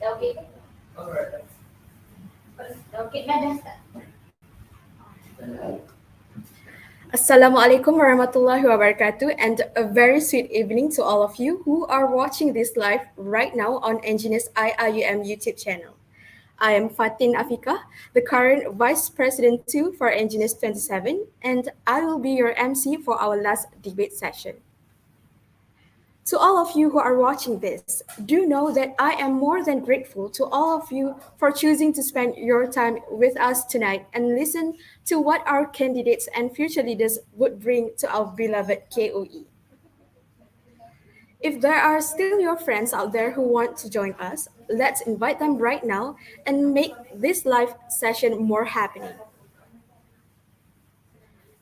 Okay. Okay, dah start. Assalamualaikum warahmatullahi wabarakatuh, and a very sweet evening to all of you who are watching this live right now on Engineers IIUM YouTube channel. I am Fatin Afika, the current Vice President 2 for Engineers 27, and I will be your MC for our last debate session. To all of you who are watching this, do know that I am more than grateful to all of you for choosing to spend your time with us tonight and listen to what our candidates and future leaders would bring to our beloved KOE. If there are still your friends out there who want to join us, let's invite them right now and make this live session more happening.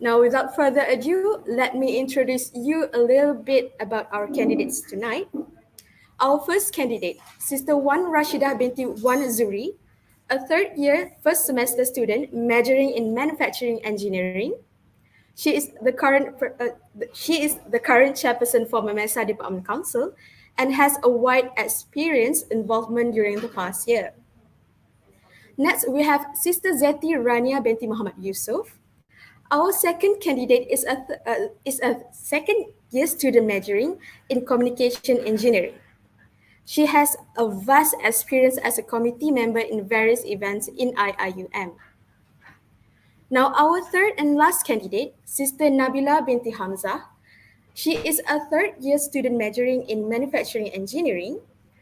Now, without further ado, let me introduce you a little bit about our candidates tonight. Our first candidate, Sister Wan Rashidah binti Wan Zuri, a third year first semester student majoring in manufacturing engineering. She is the current chairperson for Memesa Department Council and has a wide experience involvement during the past year. Next, we have Sister Zeti Rania binti Muhammad Yusuf. Our second candidate is a second year student majoring in communication engineering. She has a vast experience as a committee member in various events in IIUM. Now, our third and last candidate, Sister Nabila binti Hamzah. She is a third year student majoring in manufacturing engineering.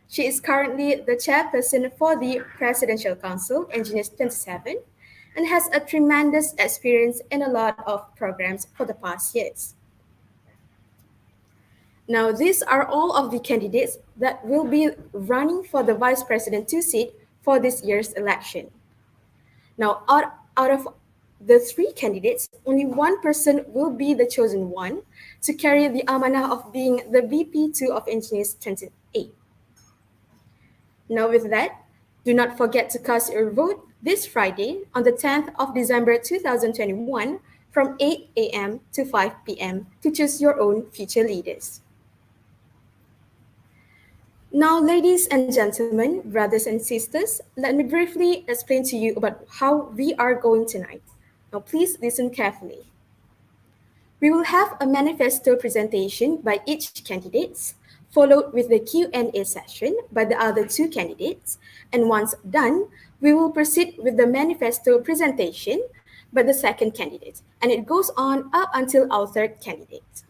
She is currently the chairperson for the Presidential Council, Engineers 27, and has a tremendous experience in a lot of programs for the past years. Now, these are all of the candidates that will be running for the Vice President 2 seat for this year's election. Now, out of the three candidates, only one person will be the chosen one to carry the amanah of being the VP2 of Engineers 28. Now, with that, do not forget to cast your vote this Friday on the 10th of December 2021 from 8 a.m. to 5 p.m. to choose your own future leaders. Now, ladies and gentlemen, brothers and sisters, let me briefly explain to you about how we are going tonight. Now, please listen carefully. We will have a manifesto presentation by each candidate, followed with the Q&A session by the other two candidates, and once done, we will proceed with the manifesto presentation by the second candidate, and it goes on up until our third candidate.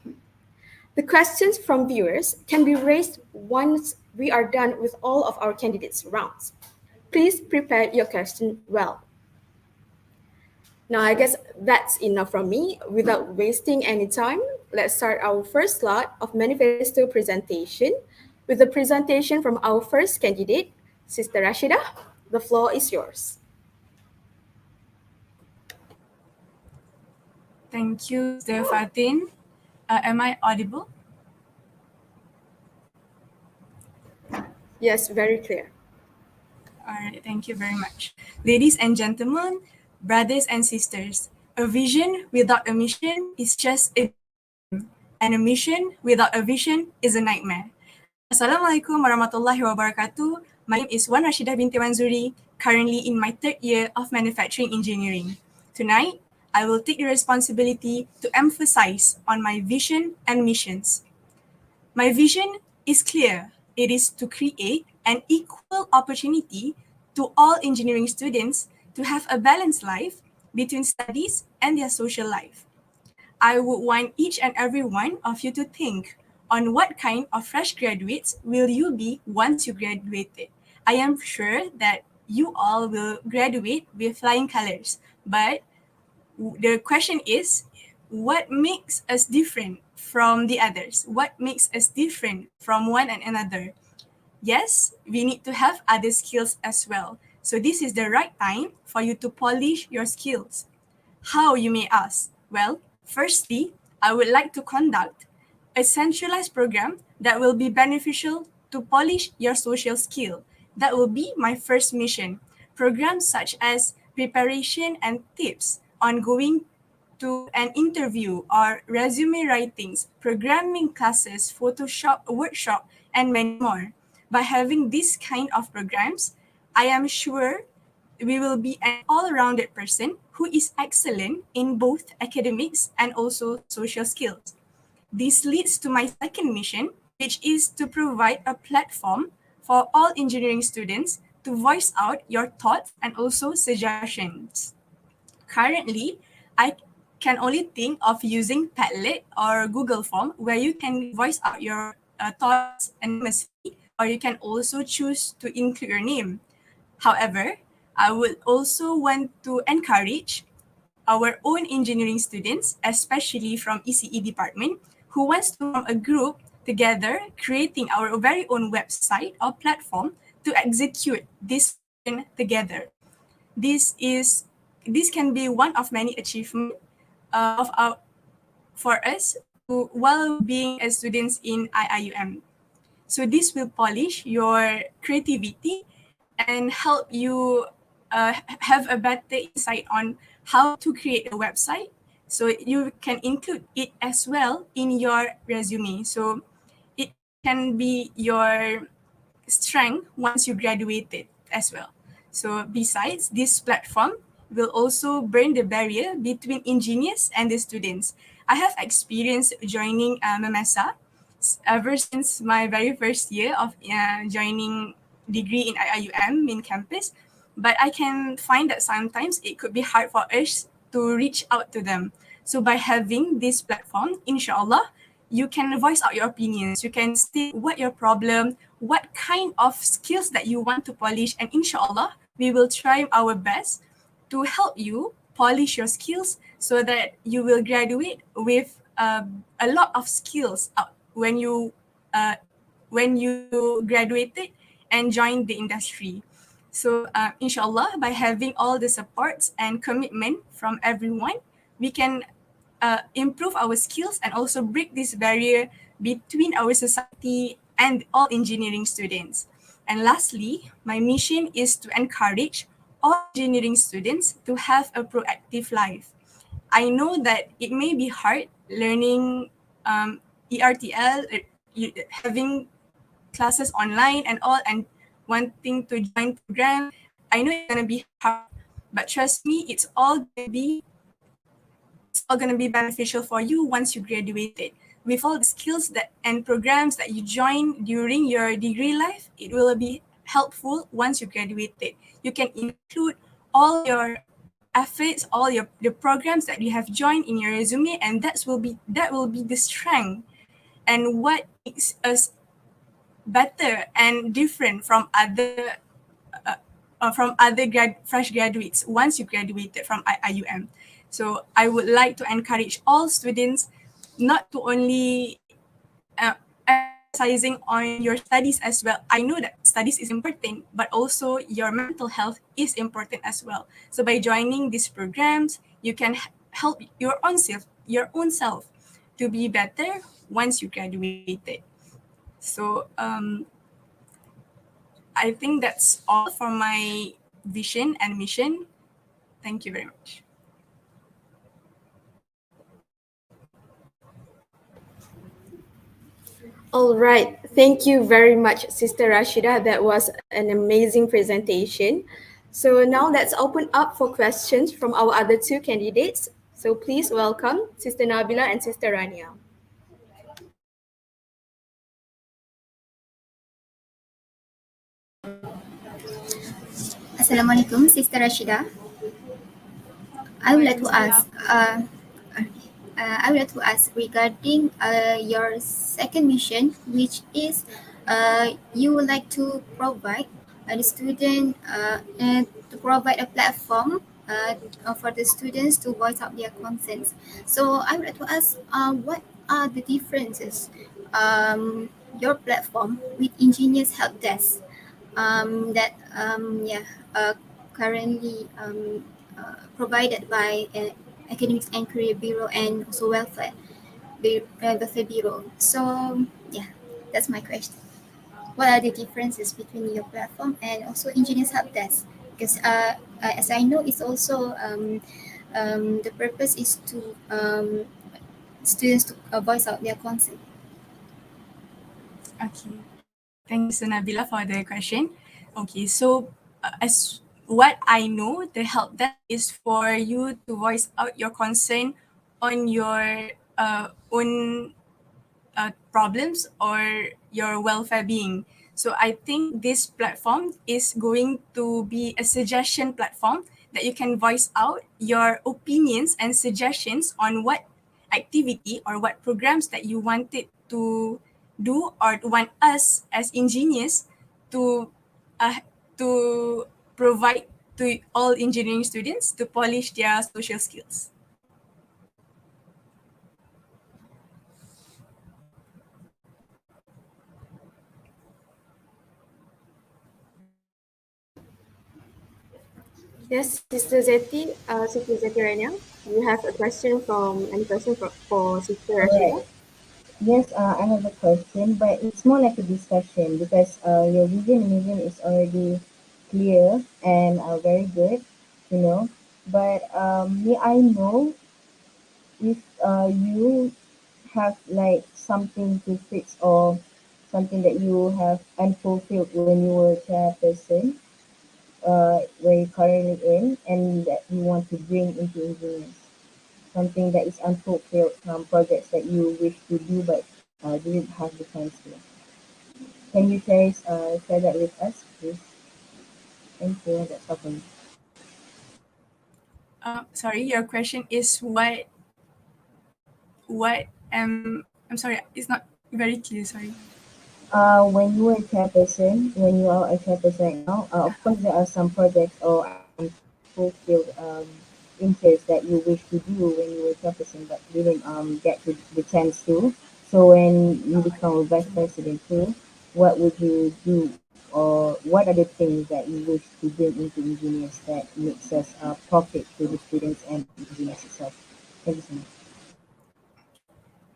The questions from viewers can be raised once we are done with all of our candidates' rounds. Please prepare your question well. Now, I guess that's enough from me. Without wasting any time, let's start our first slot of manifesto presentation with the presentation from our first candidate, Sister Rashidah. The floor is yours. Thank you, Mr. Fatin. Am I audible? Yes, very clear. All right, thank you very much. Ladies and gentlemen, brothers and sisters, a vision without a mission is just a dream, and a mission without a vision is a nightmare. Assalamualaikum warahmatullahi wabarakatuh. My name is Wan Rashidah binti Wan Zuri, currently in my third year of manufacturing engineering. Tonight, I will take the responsibility to emphasize on my vision and missions. My vision is clear. It is to create an equal opportunity to all engineering students to have a balanced life between studies and their social life. I would want each and every one of you to think on what kind of fresh graduates will you be once you graduated. I am sure that you all will graduate with flying colors, but the question is, what makes us different from the others? What makes us different from one and another? Yes, we need to have other skills as well. So this is the right time for you to polish your skills. How, you may ask? Well, firstly, I would like to conduct a centralized program that will be beneficial to polish your social skill. That will be my first mission. Programs such as preparation and tips on going to an interview or resume writings, programming classes, Photoshop workshop, and many more. by having this kind of programs, I am sure we will be an all-rounded person who is excellent in both academics and also social skills. This leads to my second mission, which is to provide a platform for all engineering students to voice out your thoughts and also suggestions. Currently, I can only think of using Padlet or Google Form where you can voice out your thoughts anonymously, or you can also choose to include your name. However, I would also want to encourage our own engineering students, especially from ECE department, who wants to form a group together, creating our very own website or platform to execute this together. This is this can be one of many achievements of our for us to, while being as students in IIUM. So this will polish your creativity and help you have a better insight on how to create a website. So you can include it as well in your resume. So it can be your strength once you graduated as well. So besides, this platform will also burn the barrier between engineers and the students. I have experience joining Mamesa ever since my very first year of joining degree in IIUM main campus, but I can find that sometimes it could be hard for us to reach out to them. So by having this platform, inshallah, you can voice out your opinions. You can state what your problem, what kind of skills that you want to polish, and inshallah, we will try our best to help you polish your skills so that you will graduate with a lot of skills uh, when you graduated and joined the industry. So inshallah, by having all the supports and commitment from everyone, we can improve our skills and also break this barrier between our society and all engineering students. And lastly, my mission is to encourage all engineering students to have a proactive life. I know that it may be hard learning ERTL, having classes online and all, and wanting to join program. I know it's gonna be hard, but trust me, it's all gonna be beneficial for you once you graduated. With all the skills that and programs that you join during your degree life, it will be helpful once you graduated. You can include all your efforts, all the programs that you have joined in your resume, and that will be the strength and what makes us better and different from other fresh graduates once you graduated from IIUM. So I would like to encourage all students not to only emphasizing on your studies as well. I know that studies is important, but also your mental health is important as well. So by joining these programs, you can help your own self to be better once you graduated. So I think that's all for my vision and mission. Thank you very much. All right. Thank you very much, Sister Rashida. That was an amazing presentation. So now let's open up for questions from our other two candidates. So please welcome Sister Nabila and Sister Rania. Assalamualaikum, Sister Rashida. I would like to ask. I would like to ask regarding your second mission, which is you would like to provide the student and to provide a platform for the students to voice out their concerns. So I would like to ask, what are the differences your platform with Engineers Help Desk that currently provided by Academics and Career Bureau and also Welfare Bureau. So yeah, that's my question. What are the differences between your platform and also Engineers Help Desk? Because as I know, it's also the purpose is to students to voice out their concern. Okay. Thanks, Nabila, for the question. Okay, so as what I know, the help desk is for you to voice out your concern on your own problems or your welfare being. So I think this platform is going to be a suggestion platform that you can voice out your opinions and suggestions on what activity or what programs that you wanted to do or want us as engineers to uh, to provide to all engineering students to polish their social skills. Yes, Sister Zeti right now. Do you have a question from any person for Sister All right. Rashida? Yes, I have a question, but it's more like a discussion because your vision and mission is already clear and very good, you know. But may I know if you have like something to fix or something that you have unfulfilled when you were a chairperson, where you're currently in, and that you want to bring into engineers? Something that is unfulfilled, some projects that you wish to do but didn't have the chance to. Can you share that with us, please? Thank you. That's all for me. Sorry, your question is what I'm sorry, it's not very clear, sorry. When you were a chairperson, when you are a chairperson right now, of course there are some projects or unfulfilled interests that you wish to do when you were chairperson but didn't get the chance to. So when you become a vice president too, what would you do or what are the things that you wish to bring into engineers that makes us profit to the students and engineers itself? Thank you so much.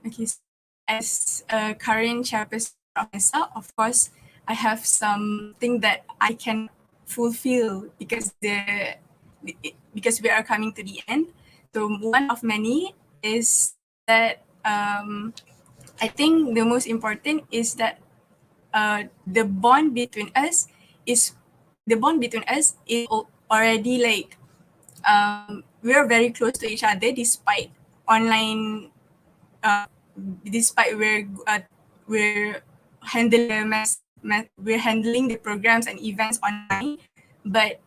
Okay, so as a current chairperson of NESA, of course, I have something that I can fulfill because we are coming to the end. So one of many is that I think the most important is that the bond between us is already like we are very close to each other despite online uh, despite we're handling we're handling the programs and events online, but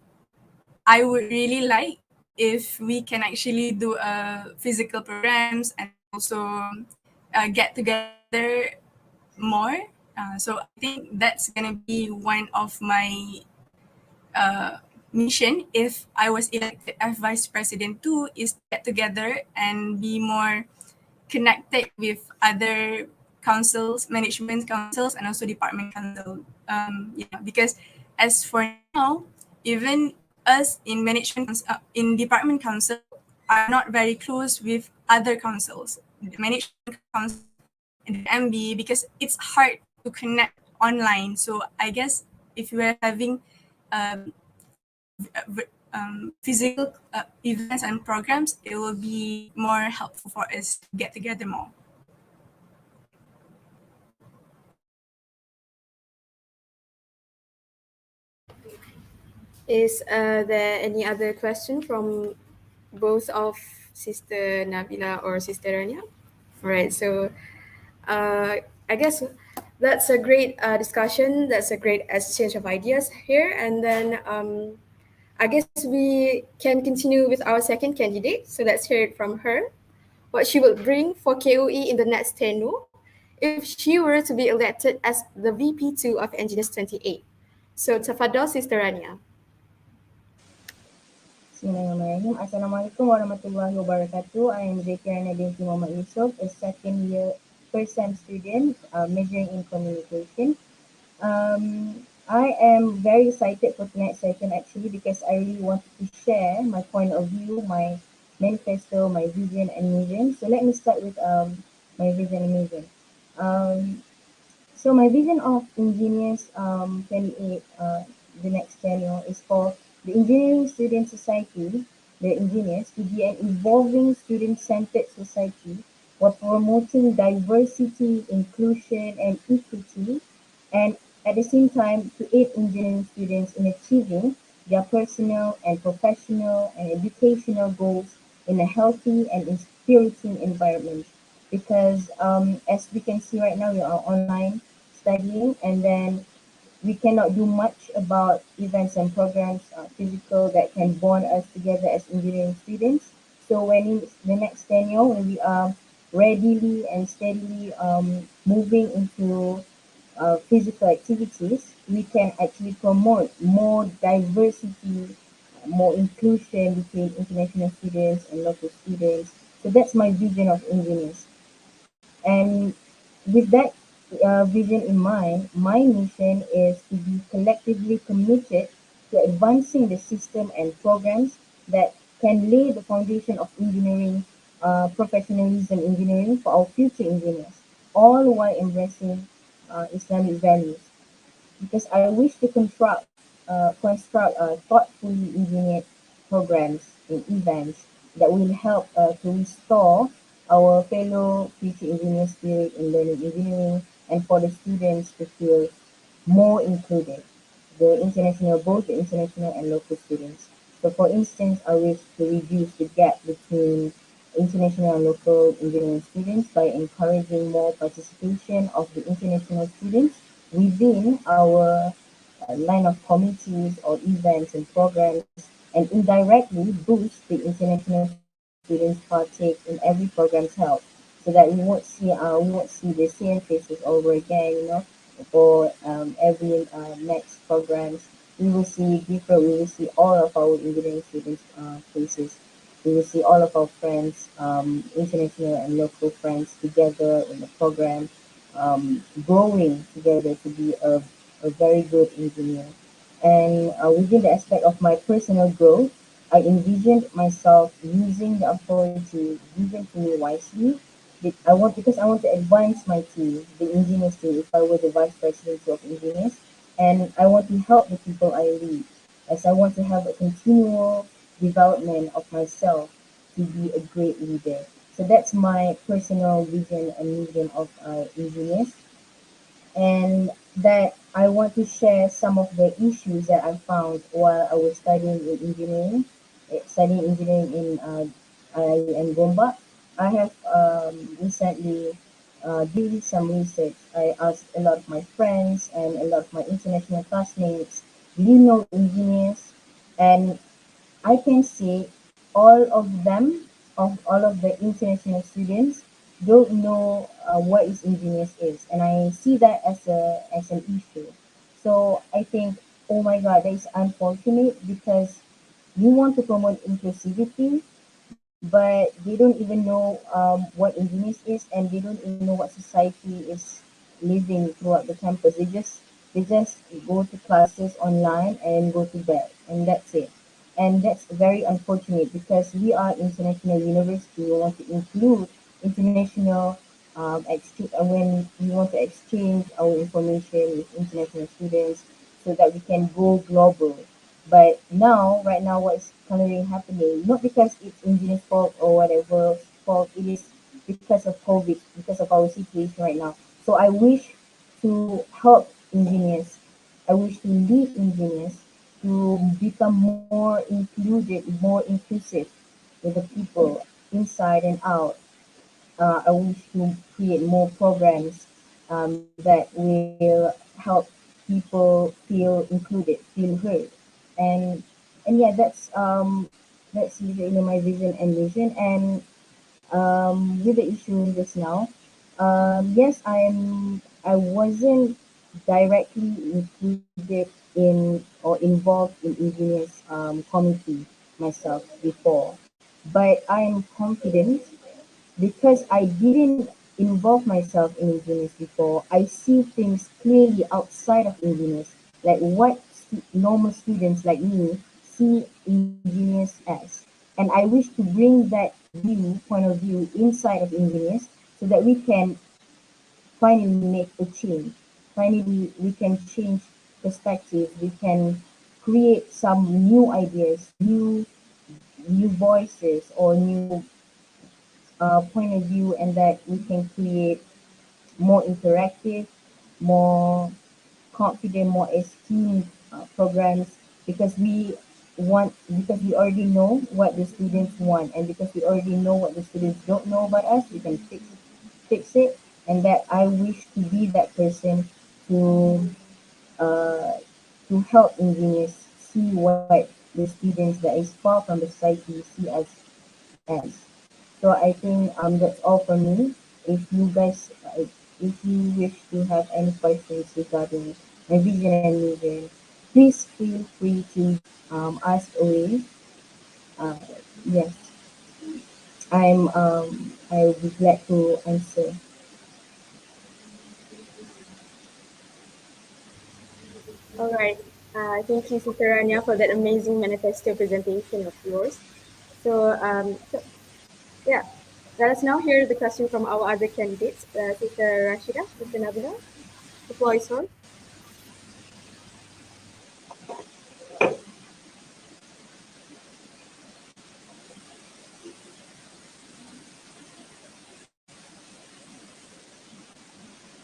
I would really like if we can actually do physical programs and also get together more. So I think that's gonna be one of my uh, mission if I was elected as vice president too, is to get together and be more connected with other councils, management councils, and also department council. Yeah, because as for now, even us in in department council are not very close with other councils, the management council and the MB, because it's hard to connect online. So I guess if we are having um, physical events and programs, it will be more helpful for us to get together more. Is there any other question from both of Sister Nabila or Sister Rania? All right, so I guess that's a great discussion. That's a great exchange of ideas here. And then I guess we can continue with our second candidate. So let's hear it from her. What she will bring for KOE in the next tenure if she were to be elected as the VP2 of Engineers 28. So Tafadol, Sister Rania. Bismillahirrahmanirrahim. Assalamualaikum warahmatullahi wabarakatuh. I am Zakirana binti Muhammad Yusof, a second year first sem student majoring in communication. I am very excited for tonight's session actually because I really wanted to share my point of view, my manifesto, my vision and mission. So let me start with my vision and mission. Um, so my vision of Engineers 28, the next tenure, is for the Engineering Student Society, the engineers, to be an evolving student-centered society while promoting diversity, inclusion, and equity, and at the same time to aid engineering students in achieving their personal and professional and educational goals in a healthy and inspiriting environment. Because as we can see right now, we are online studying, and then we cannot do much about events and programs physical that can bond us together as engineering students. So when in the next tenure, when we are readily and steadily moving into physical activities, we can actually promote more diversity, more inclusion between international students and local students. So that's my vision of engineers. And with that vision in mind, my mission is to be collectively committed to advancing the system and programs that can lay the foundation of engineering, professionalism engineering for our future engineers, all while embracing Islamic values, because I wish to construct thoughtfully engineered programs and events that will help to restore our fellow future engineers' spirit in learning engineering, and for the students to feel more included, both the international and local students. So for instance, I wish to reduce the gap between international and local engineering students by encouraging more participation of the international students within our line of committees or events and programs, and indirectly boost the international students' partake in every program's help, so that we won't see the same faces over again, for every next programs. We will see all of our engineering students faces. We will see all of our friends, international and local friends together in the program, growing together to be a very good engineer. And within the aspect of my personal growth, I envisioned myself using the authority given to me wisely. Because I want to advance my team, the engineers team, if I were the vice president of engineers, and I want to help the people I lead, as I want to have a continual development of myself to be a great leader. So that's my personal vision and mission of engineers, and that I want to share some of the issues that I found while I was studying engineering in IUN Gombak. I have recently did some research. I asked a lot of my friends and a lot of my international classmates, do you know engineers? And I can say all of the international students don't know what is engineers is, and I see that as an issue. So I think, oh my God, that is unfortunate, because we want to promote inclusivity, but they don't even know what engineers is, and they don't even know what society is living throughout the campus. They just go to classes online and go to bed, and that's it. And that's very unfortunate, because we are international university. We want to include international when we want to exchange our information with international students, so that we can go global. But now, right now, what is currently happening, not because it's engineers' fault or whatever fault, it is because of COVID, because of our situation right now. So I wish to help engineers. I wish to lead engineers to become more included, more inclusive with the people inside and out. I wish to create more programs that will help people feel included, feel heard, and yeah, that's usually my vision and mission. And with the issue just now, yes, I wasn't directly included in or involved in engineers committee myself before, but I am confident, because I didn't involve myself in engineers before. I see things clearly outside of engineers, like what normal students like me see engineers as. And I wish to bring that point of view inside of engineers, so that we can finally make a change. Finally, we can change perspectives. We can create some new ideas, new voices, or new point of view, and that we can create more interactive, more confident, more esteemed programs because because we already know what the students want, and because we already know what the students don't know about us, we can fix it. And that I wish to be that person to uh, to help engineers see what the students that is far from the society see us as. So I think that's all for me. If you guys, if you wish to have any questions regarding my vision and mission, please feel free to ask away. Uh, yes, I will be glad to answer. All right. Thank you, Sister Rania, for that amazing manifesto presentation of yours. So yeah, let us now hear the question from our other candidates, Sister Rashida, Sister Nabila. The floor is yours.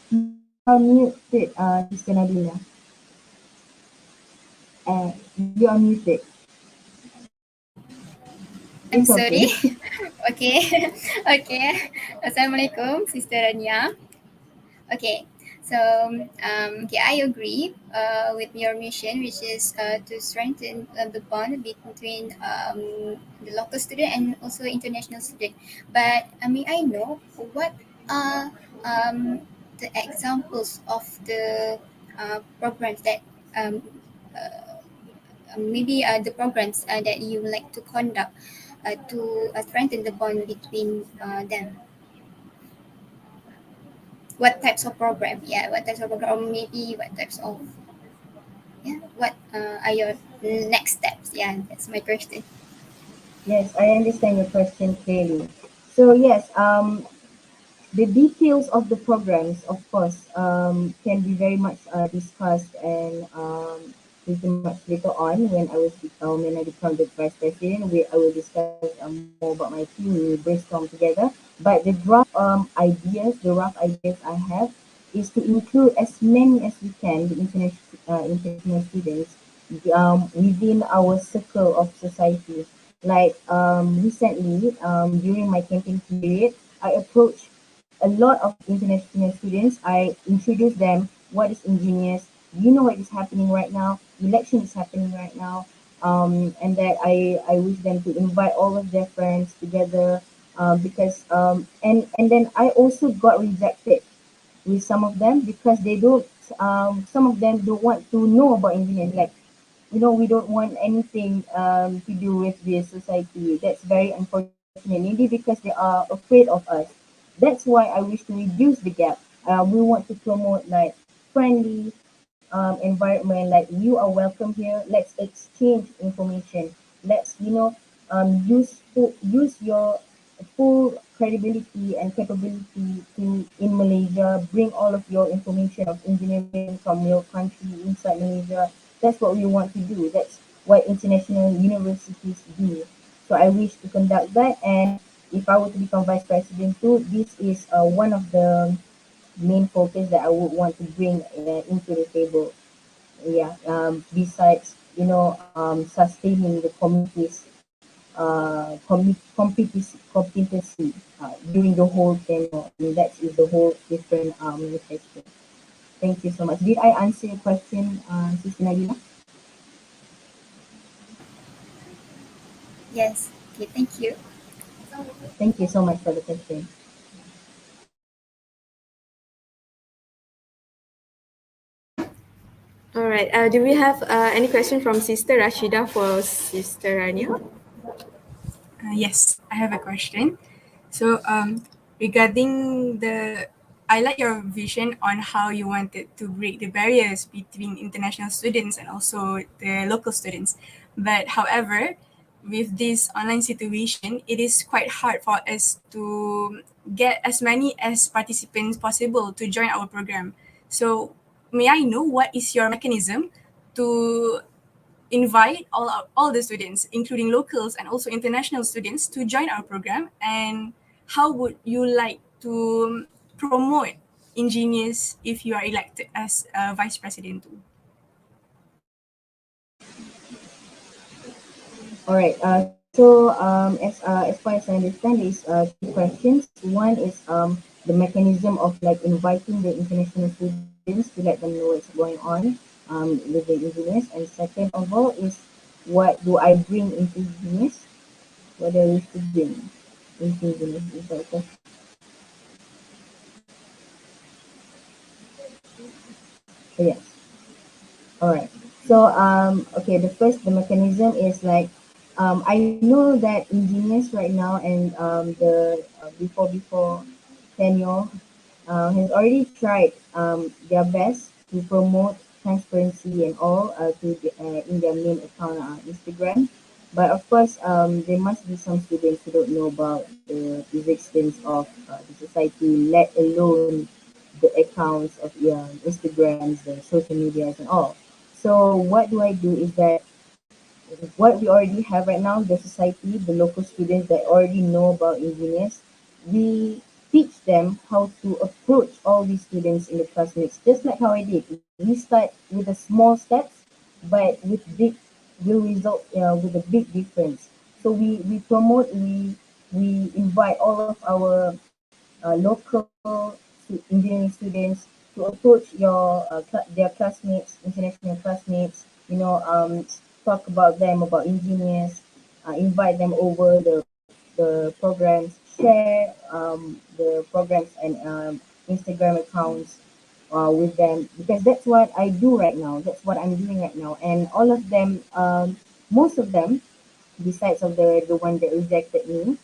You are muted, Sister Nabila. You are muted. I'm It's sorry. okay. Okay. Okay. Assalamualaikum, Sister Rania. Okay. So, okay, I agree with your mission, which is to strengthen the bond between the local student and also international student. But may I know what are the examples of the programs that um, maybe the programs that you would like to conduct to strengthen the bond between them? What types of program? Yeah, what types of program? Or maybe what types of, yeah, what are your next steps? Yeah, that's my question. Yes, I understand your question clearly. So yes, the details of the programs, of course, can be very much discussed and pretty much later on when I become the vice president. I will discuss more about my team. We will brainstorm together. But the rough ideas I have is to include as many as we can the international students within our circle of society. Like recently, during my campaign period, I approached a lot of international students. I introduced them what is engineers. You know what is happening right now. Election is happening right now, and that I wish them to invite all of their friends together because and then I also got rejected with some of them because they don't. Some of them don't want to know about engineering. Like we don't want anything to do with this society. That's very unfortunate, maybe because they are afraid of us. That's why I wish to reduce the gap. We want to promote like friendly environment. Like you are welcome here. Let's exchange information. Let's use your full credibility and capability to in Malaysia. Bring all of your information of engineering from your country inside Malaysia. That's what we want to do. That's what international universities do. So I wish to conduct that. And if I were to become vice president too, this is one of the main focus that I would want to bring into the table. Yeah. Besides, sustaining the competency during the whole tenure. And that is the whole different manifesto. Thank you so much. Did I answer your question, Sister Nabila? Yes. Okay. Thank you. Thank you so much for the question. All right. Do we have any question from Sister Rashida for Sister Rania? Yes, I have a question. So, regarding I like your vision on how you wanted to break the barriers between international students and also the local students. But however, with this online situation, it is quite hard for us to get as many as participants possible to join our program. So, may I know what is your mechanism to invite all the students, including locals and also international students, to join our program? And how would you like to promote engineers if you are elected as vice president too? All right. As far as I understand, is two questions. One is the mechanism of like inviting the international students to let them know what's going on with the engineers, and second of all is what do I bring into engineers? What do I wish to bring into engineers? Is that okay? Yes. All right. So okay, the mechanism is like I know that engineers right now and the before tenure has already tried their best to promote transparency and all in their main account Instagram. But of course, there must be some students who don't know about the existence of the society, let alone the accounts of Instagrams, the social medias, and all. So what do I do is that what we already have right now, the society, the local students that already know about engineers, we teach them how to approach all these students in the classmates, just like how I did. We start with the small steps, but with big will result with a big difference. So we promote, we invite all of our local engineering students to approach their classmates, international classmates, talk about them, about engineers, invite them over the programs, share the programs and Instagram accounts with them, because that's what I do right now. That's what I'm doing right now. And all of them, most of them, besides of the one that rejected me,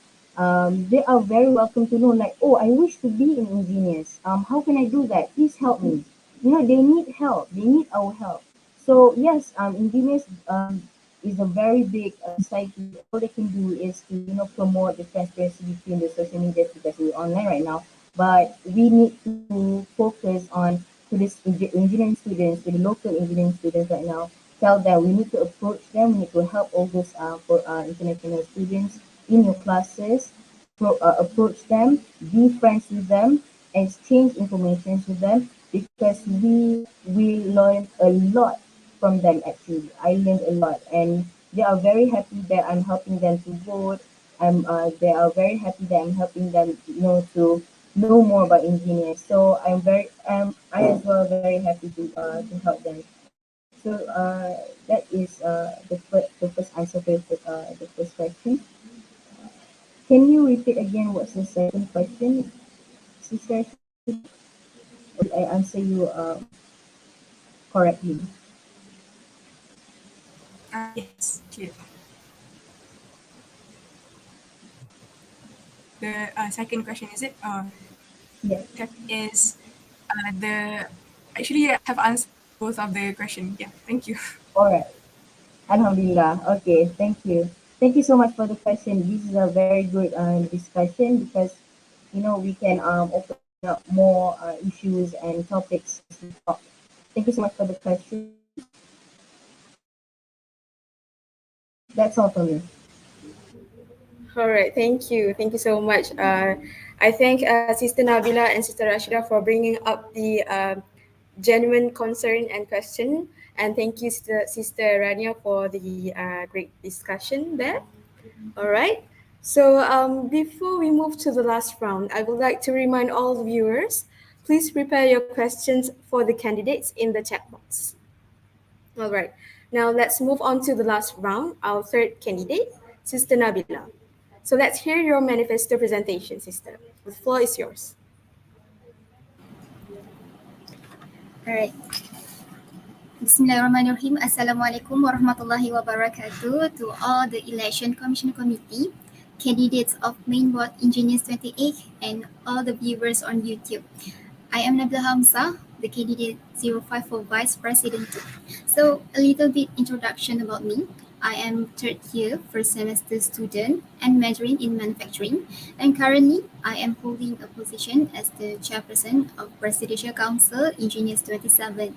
they are very welcome to know like, oh, I wish to be in engineers. How can I do that? Please help me. They need help. They need our help. So yes, engineers is a very big society. All they can do is to promote the transparency between the social media because we're online right now. But we need to focus on to this engineering students, to the local engineering students right now. Tell them we need to approach them. We need to help all those for international students in your classes. Approach them, be friends with them, exchange information with them because we learn a lot from them actually. I learned a lot and they are very happy that I'm helping them to vote. They are very happy that I'm helping them, to know more about engineers. So I as well very happy to help them. So that is the first answer for the first question. Can you repeat again what's the second question, Sister? Or did I answer you correctly? Yes, clear. The second question is it? Yes. Is the actually I have answered both of the question. Yeah, thank you. All right. Alhamdulillah. Okay. Thank you. Thank you so much for the question. This is a very good discussion because we can open up more issues and topics as we talk. Thank you so much for the question. That's all for me. All right, thank you. Thank you so much. I thank Sister Nabila and Sister Rashida for bringing up the genuine concern and question. And thank you, Sister Rania, for the great discussion there. All right. So before we move to the last round, I would like to remind all the viewers, please prepare your questions for the candidates in the chat box. All right. Now let's move on to the last round, our third candidate, Sister Nabila. So let's hear your manifesto presentation, sister. The floor is yours. All right. Bismillahirrahmanirrahim. Assalamualaikum warahmatullahi wabarakatuh to all the Election Commission Committee, candidates of Main Board Engineers 28, and all the viewers on YouTube. I am Nabila Hamza, the candidate 05 for Vice President 2. So, a little bit introduction about me. I am third year first semester student and majoring in manufacturing, and currently I am holding a position as the chairperson of Presidential Council Engineers 27.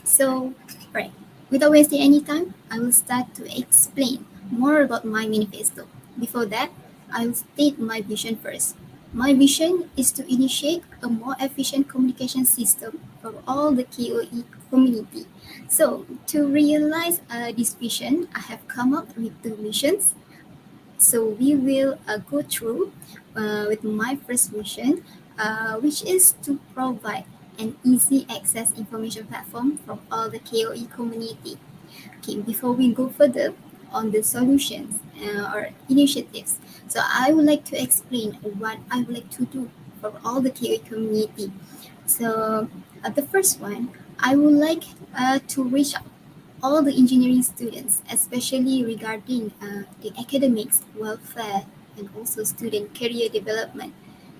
So, right, without wasting any time, I will start to explain more about my manifesto. Before that, I will state my vision first. My vision is to initiate a more efficient communication system for all the KOE community. So, to realize this vision, I have come up with two missions. So, we will go through with my first mission, which is to provide an easy access information platform for all the KOE community. Okay, before we go further on the solutions or initiatives, so I would like to explain what I would like to do for all the KOE community. So the first one, I would like to reach all the engineering students, especially regarding the academics, welfare, and also student career development.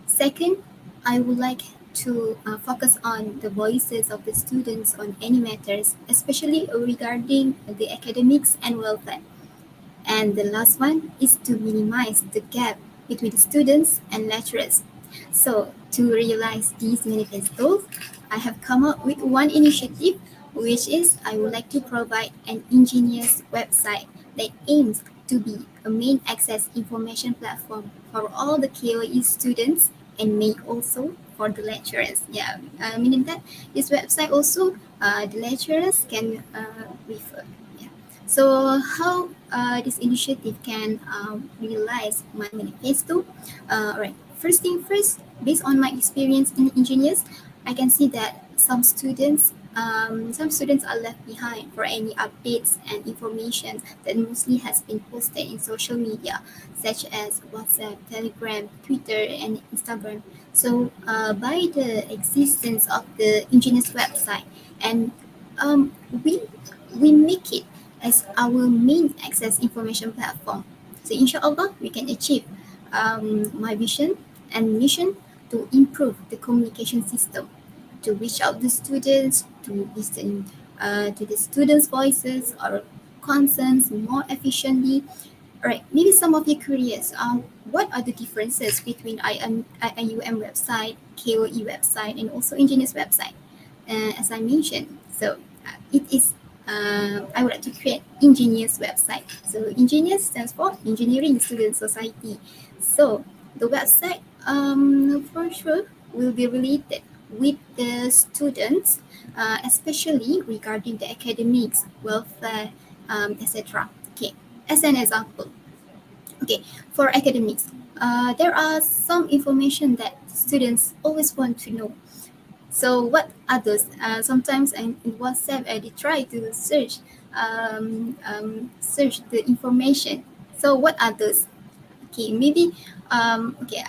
Second, I would like to focus on the voices of the students on any matters, especially regarding the academics and welfare. And the last one is to minimize the gap between the students and lecturers. So, to realize these manifestos, I have come up with one initiative, which is I would like to provide an engineer's website that aims to be a main access information platform for all the KOE students and may also for the lecturers. Yeah, meaning that this website also the lecturers can refer. Yeah. So how this initiative can realize my manifesto? Right. First thing first, based on my experience in engineers, I can see that some students are left behind for any updates and information that mostly has been posted in social media, such as WhatsApp, Telegram, Twitter, and Instagram. So, by the existence of the engineers website, and um, we we make it as our main access information platform. So inshallah, we can achieve my vision and mission to improve the communication system, to reach out to students, to listen to the students' voices or concerns more efficiently. Alright, maybe some of you curious, what are the differences between IUM website, KOE website, and also engineers website? As I mentioned, so it is I would like to create engineers website. So engineers stands for Engineering Student Society. So the website for sure will be related with the students, especially regarding the academics, welfare, etc. Okay, as an example. Okay, for academics, there are some information that students always want to know. So what others? Sometimes in WhatsApp, they try to search the information. So what others? Okay, maybe okay,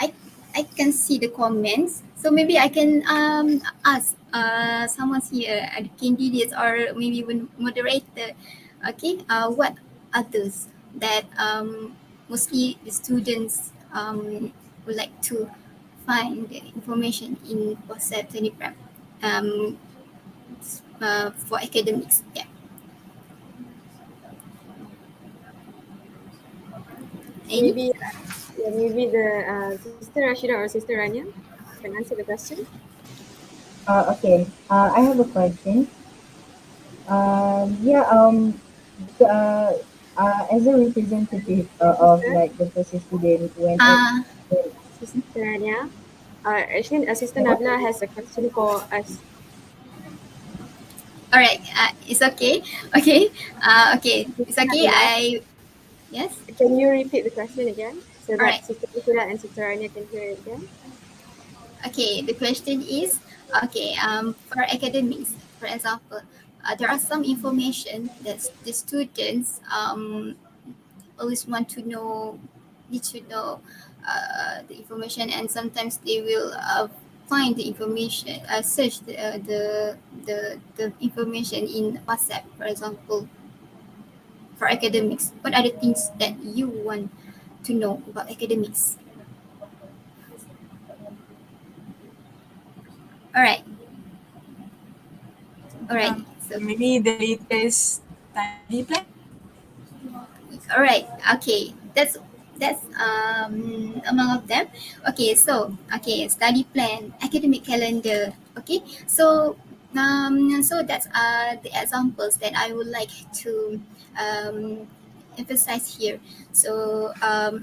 I can see the comments. So maybe I can ask someone here, the candidates or maybe even moderator. Okay, what others that mostly the students would like to find the information in WhatsApp, Telegram, um, for academics. Yeah. Any? Maybe, yeah, maybe the Sister Rashida or Sister Rania can answer the question. Okay. I have a question. Yeah. Uh, as a representative of Sister, like the first student, Uh, Sister Rania. Actually, Sister Nabla has a question for us. all right. It's okay. Okay. Okay. It's Sister okay. Nabila, Yes. can you repeat the question again so All that right. Sister Rashida and Sister Rania can hear it again? Okay. The question is, okay. For academics, for example, there are some information that the students always want to know, need to know the information, and sometimes they will find the information, search the information in WhatsApp, for example. For academics, what are the things that you want to know about academics? All right, all right. So, Maybe the latest study plan. all right, okay. That's among of them. Okay, so okay, study plan, academic calendar. Okay, so that's the examples that I would like to um emphasize here. So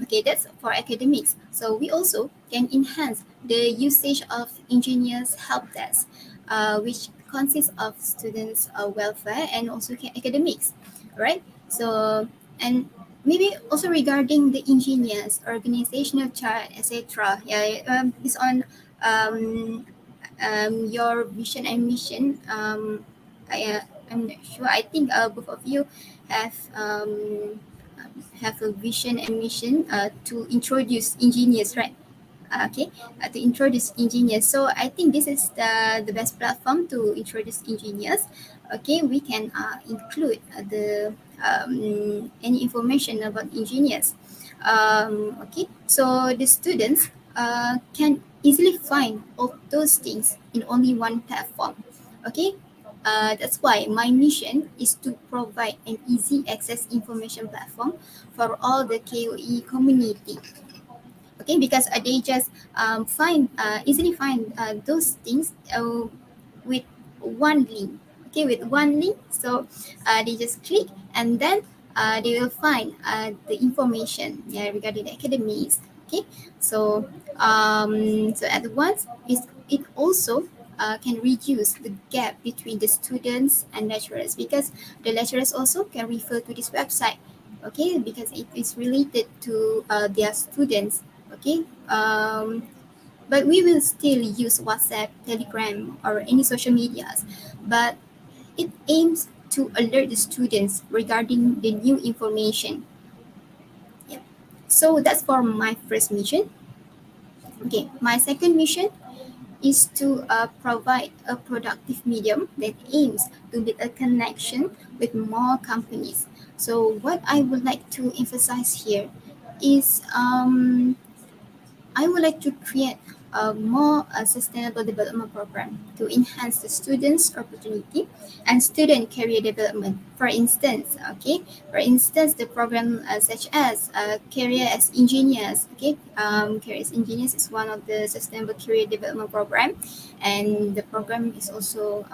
okay, that's for academics. So we also can enhance the usage of engineers help desk, which consists of students' welfare and also academics, right? So and maybe also regarding the engineers, organizational chart, etc. Yeah, it's on um, your vision and mission. I'm not sure. I think both of you have have a vision and mission to introduce engineers, right? Okay, to introduce engineers. So I think this is the best platform to introduce engineers. Okay, we can include the any information about engineers. Okay, so the students can easily find all those things in only one platform. Okay, that's why my mission is to provide an easy access information platform for all the KOE community. Okay, because they just find easily find those things with one link. Okay, with one link, so they just click and then they will find the information, yeah, regarding the academics. Okay, so so at once it also can reduce the gap between the students and lecturers, because the lecturers also can refer to this website. Okay, because it is related to their students. Okay, but we will still use WhatsApp, Telegram, or any social medias, but it aims to alert the students regarding the new information. Yeah. So that's for my first mission. Okay, my second mission is to provide a productive medium that aims to build a connection with more companies. So what I would like to emphasize here is I would like to create a more sustainable development program to enhance the students' opportunity and student career development. For instance, the program such as career as engineers. Okay, career as engineers is one of the sustainable career development program, and the program is also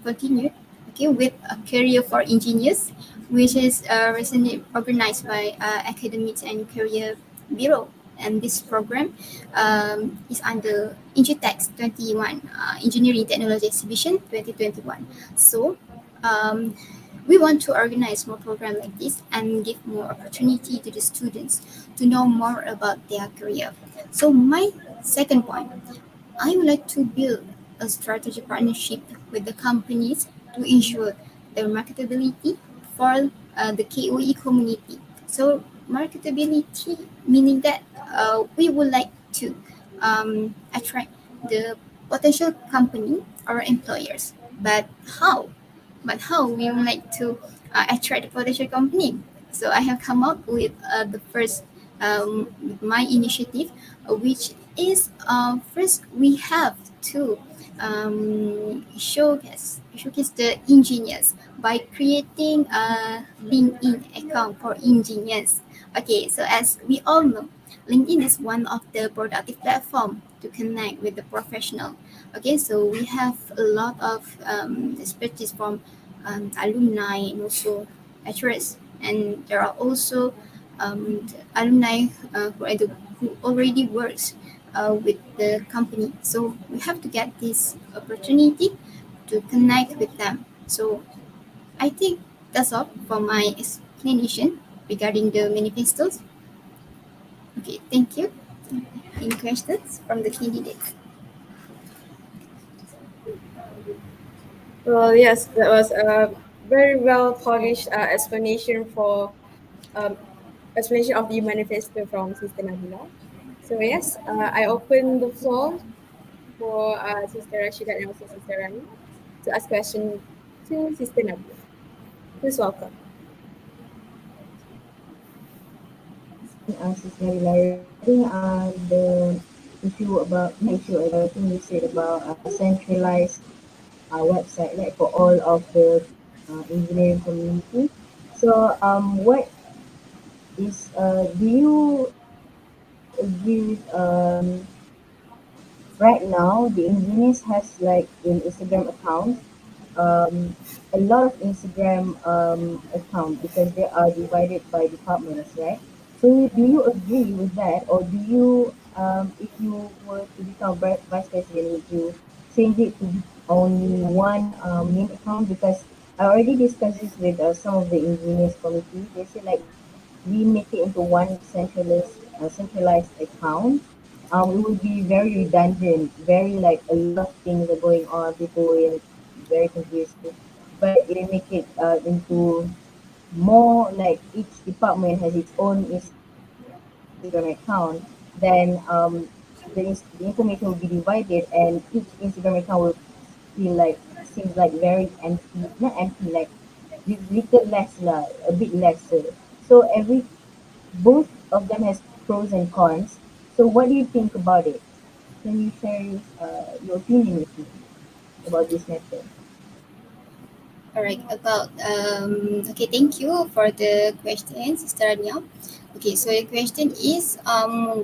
continued. Okay, with a career for engineers, which is recently organized by Academics and Career Bureau, and this program is under Engitex 21 Engineering Technology Exhibition 2021. So um, we want to organize more programs like this and give more opportunity to the students to know more about their career. So my second point, I would like to build a strategic partnership with the companies to ensure their marketability for the KOE community. So marketability meaning that we would like to attract the potential company or employers. But how? But how we would like to attract the potential company? So I have come up with the first my initiative, which is first we have to showcase the engineers by creating a LinkedIn account for engineers. Okay, so as we all know, LinkedIn is one of the productive platform to connect with the professional. Okay, so we have a lot of expertise from alumni and also lecturers, and there are also the alumni who already works with the company. So we have to get this opportunity to connect with them. So I think that's all for my explanation regarding the manifestos. Okay, thank you. Any questions from the candidates? Well, yes, that was a very well polished um, explanation of the manifesto from Sister Nabila. So yes, I open the floor for Sister Rashida and also Sister Rani to ask question to Sister Nabila. Please welcome. Regarding the issue about I think you said about centralized website, like for all of the engineering community. So what is do you agree with right now the engineers has like an Instagram account a lot of Instagram accounts because they are divided by departments, right? So do you agree with that, or do you, if you were to become vice president, would you change it to be only one main account? Because I already discussed this with some of the engineers committee. They said like we make it into one centralized account, it would be very redundant, very like a lot of things are going on, people will very confused. But if they make it into more like each department has its own Instagram account, then the information will be divided and each Instagram account will feel like seems like very empty, not empty, like with little less lah, a bit lesser. So both of them has pros and cons. So what do you think about it? Can you share your opinion with me about this matter? All right. About okay. Thank you for the question, Sister Anya. Okay. So the question is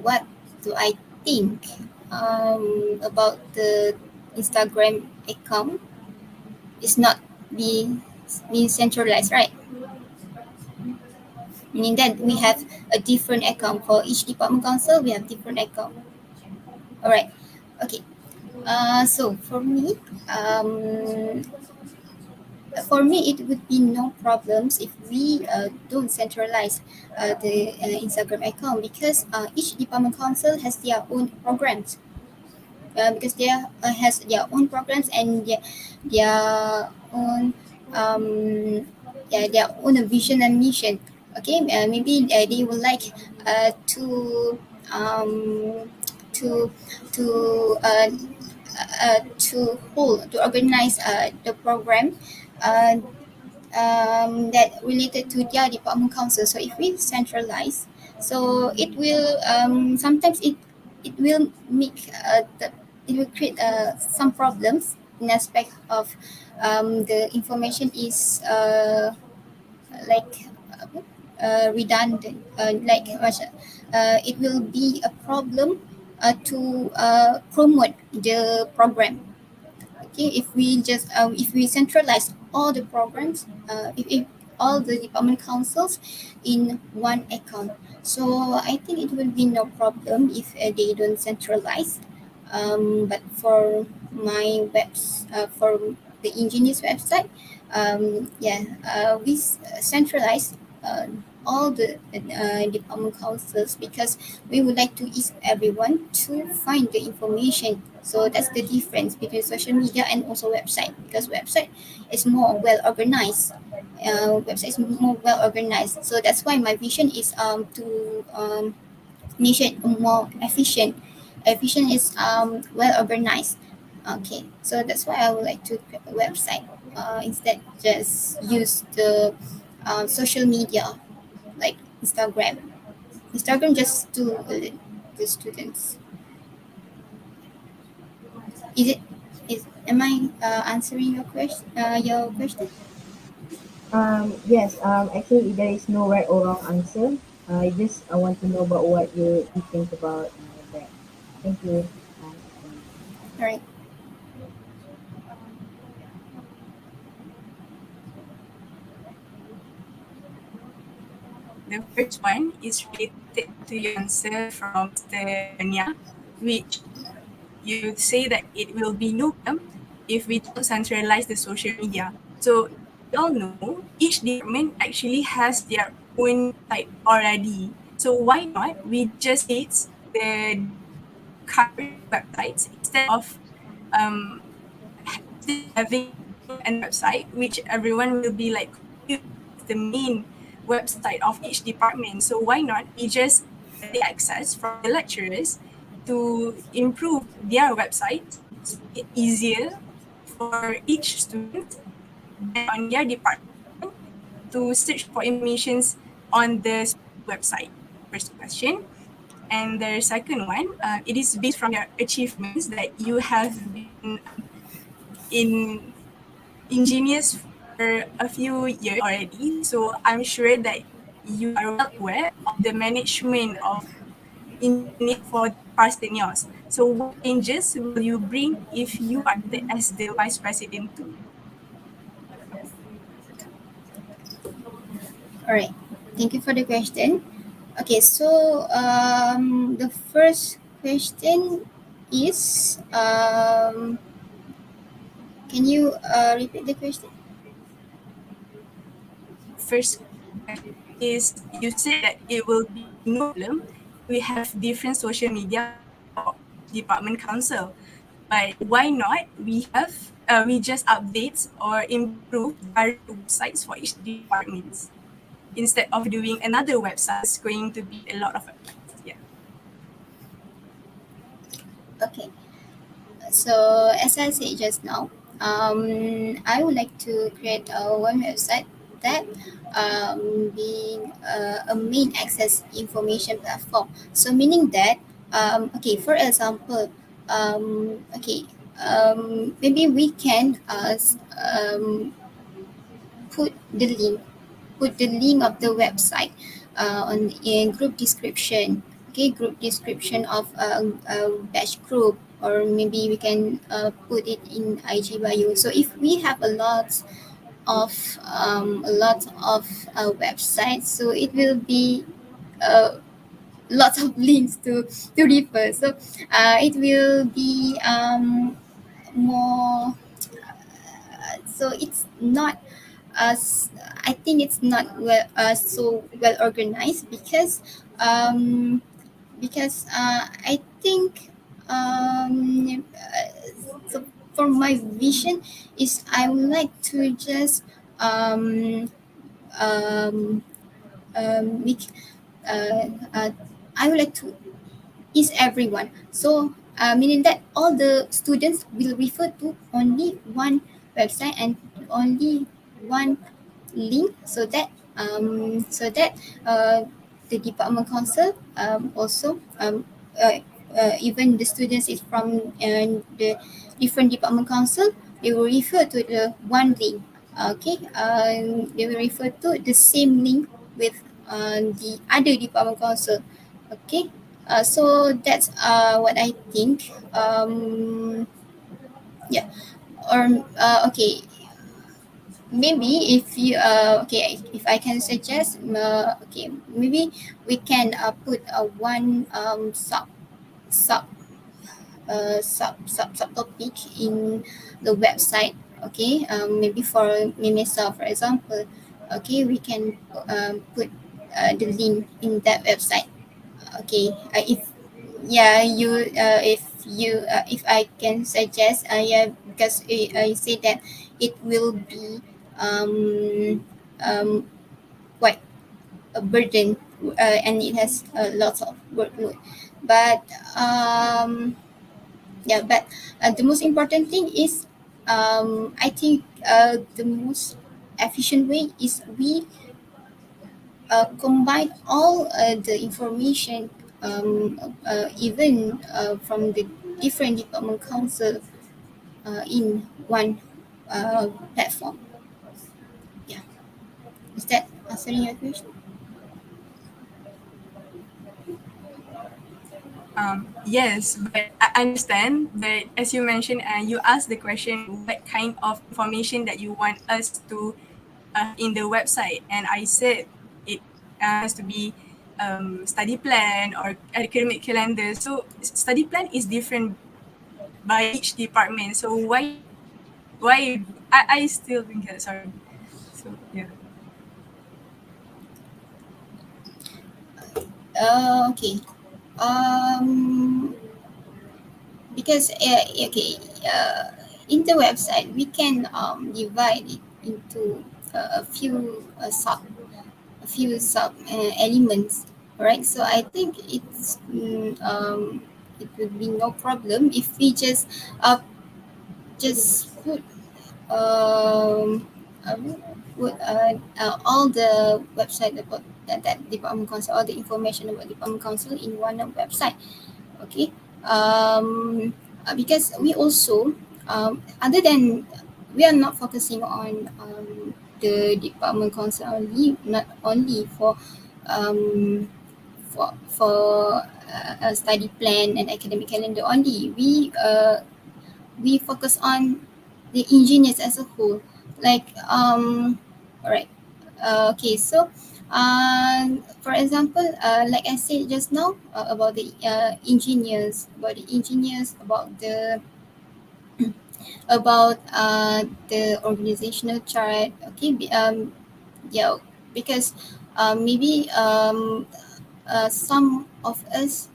what do I think about the Instagram account is not being centralized, right? Meaning that we have a different account for each department council. We have different account. All right. Okay. So for me, it would be no problems if we don't centralize the Instagram account because each department council has their own programs. Because they has their own programs and their own their own vision and mission. Okay, maybe they would like to um, to to uh, to organize the program uh, that related to their department council. So if we centralize, so it will sometimes it will make it will create some problems in aspect of the information is like redundant, it will be a problem to promote the program. Okay, if we centralize all the programs, if all the department councils in one account, so I think it will be no problem if they don't centralize. But for my for the engineers website, we centralize all the department councils because we would like to ease everyone to find the information. So that's the difference between social media and also website, because website is more well organized. Website is more well organized. So that's why my vision is to nation more efficient. Efficient is well organized. Okay, so that's why I would like to create a website instead just use the social media like Instagram. Instagram just to the students. Is it? Is am I answering your question? Your question? Yes, actually, there is no right or wrong answer. I want to know about what you think about that. Thank you. All right. The first one is related to your answer from Stenia, which you say that it will be no problem if we don't centralize the social media. So we all know each department actually has their own site already. So why not we just use the current websites instead of um, having a website which everyone will be like confused with the main website of each department. So why not we just get the access from the lecturers to improve their website, make it easier for each student and on their department to search for informations on the website. First question. And the second one, it is based from your achievements that you have been in engineers for a few years already. So I'm sure that you are well aware of the management of engineer for past 10 years. So what changes will you bring if you are as the vice president too? All right. Thank you for the question. Okay, so the first question is can you repeat the question? First question is, you said that it will be no problem if we have different social media for each department council, but why not we just update or improve direct websites for each departments instead of doing another website? It's going to be a lot of websites. Yeah. Okay. So as I said just now, I would like to create one website that being a main access information platform. So meaning that okay, for example, okay, maybe we can put the link put the link of the website on in group description. Okay, group description of a batch group, or maybe we can put it in IG bio. So if we have of a lot of websites, so it will be lots of links to refer. So it will be more. So it's not as I think it's not so well organized because I think so for my vision is I would like to just um, um, make I would like to is everyone. So meaning that all the students will refer to only one website and only one link, so that uh, the department council also even the students is from the different department council, they will refer to the one link. Okay, they will refer to the same link with the other department council. Okay, so that's what I think. Yeah, or okay, maybe if you okay, if I can suggest, okay, maybe we can put a one sub subtopic in the website. Okay, maybe for MIMESA, for example. Okay, we can put the link in that website. Okay, if yeah you if I can suggest, yeah, because I say that it will be um, um, quite a burden, and it has lots of workload, but yeah, but the most important thing is I think the most efficient way is we combine all the information, even from the different department council in one platform. Yeah, is that answering your question? Yes, but I understand. But as you mentioned, you asked the question, what kind of information that you want us to in the website, and I said it has to be study plan or academic calendar. So study plan is different by each department. So why I still think that, sorry. So yeah. Okay. Um, because okay, in the website we can divide it into a few sub elements. Right, so I think it would be no problem if we just um uh, put all the website about that department council, all the information about department council in one website. Okay, because we also other than we are not focusing on the department council only, not only um, for a study plan and academic calendar only. We focus on the engineers as a whole, like all right, okay, so For example, like I said just now about the engineers, about the organizational chart. Okay, yeah, because maybe some of us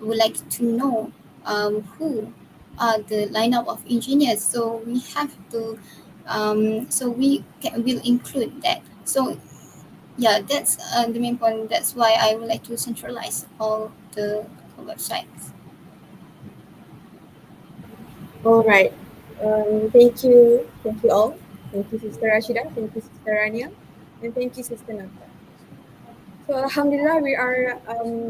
would like to know who are the lineup of engineers. So we have to, will include that. So yeah, that's the main point. That's why I would like to centralize all the websites. All right. Thank you. Thank you all. Thank you, Sister Rashida. Thank you, Sister Rania. And thank you, Sister Nata. So, Alhamdulillah, we are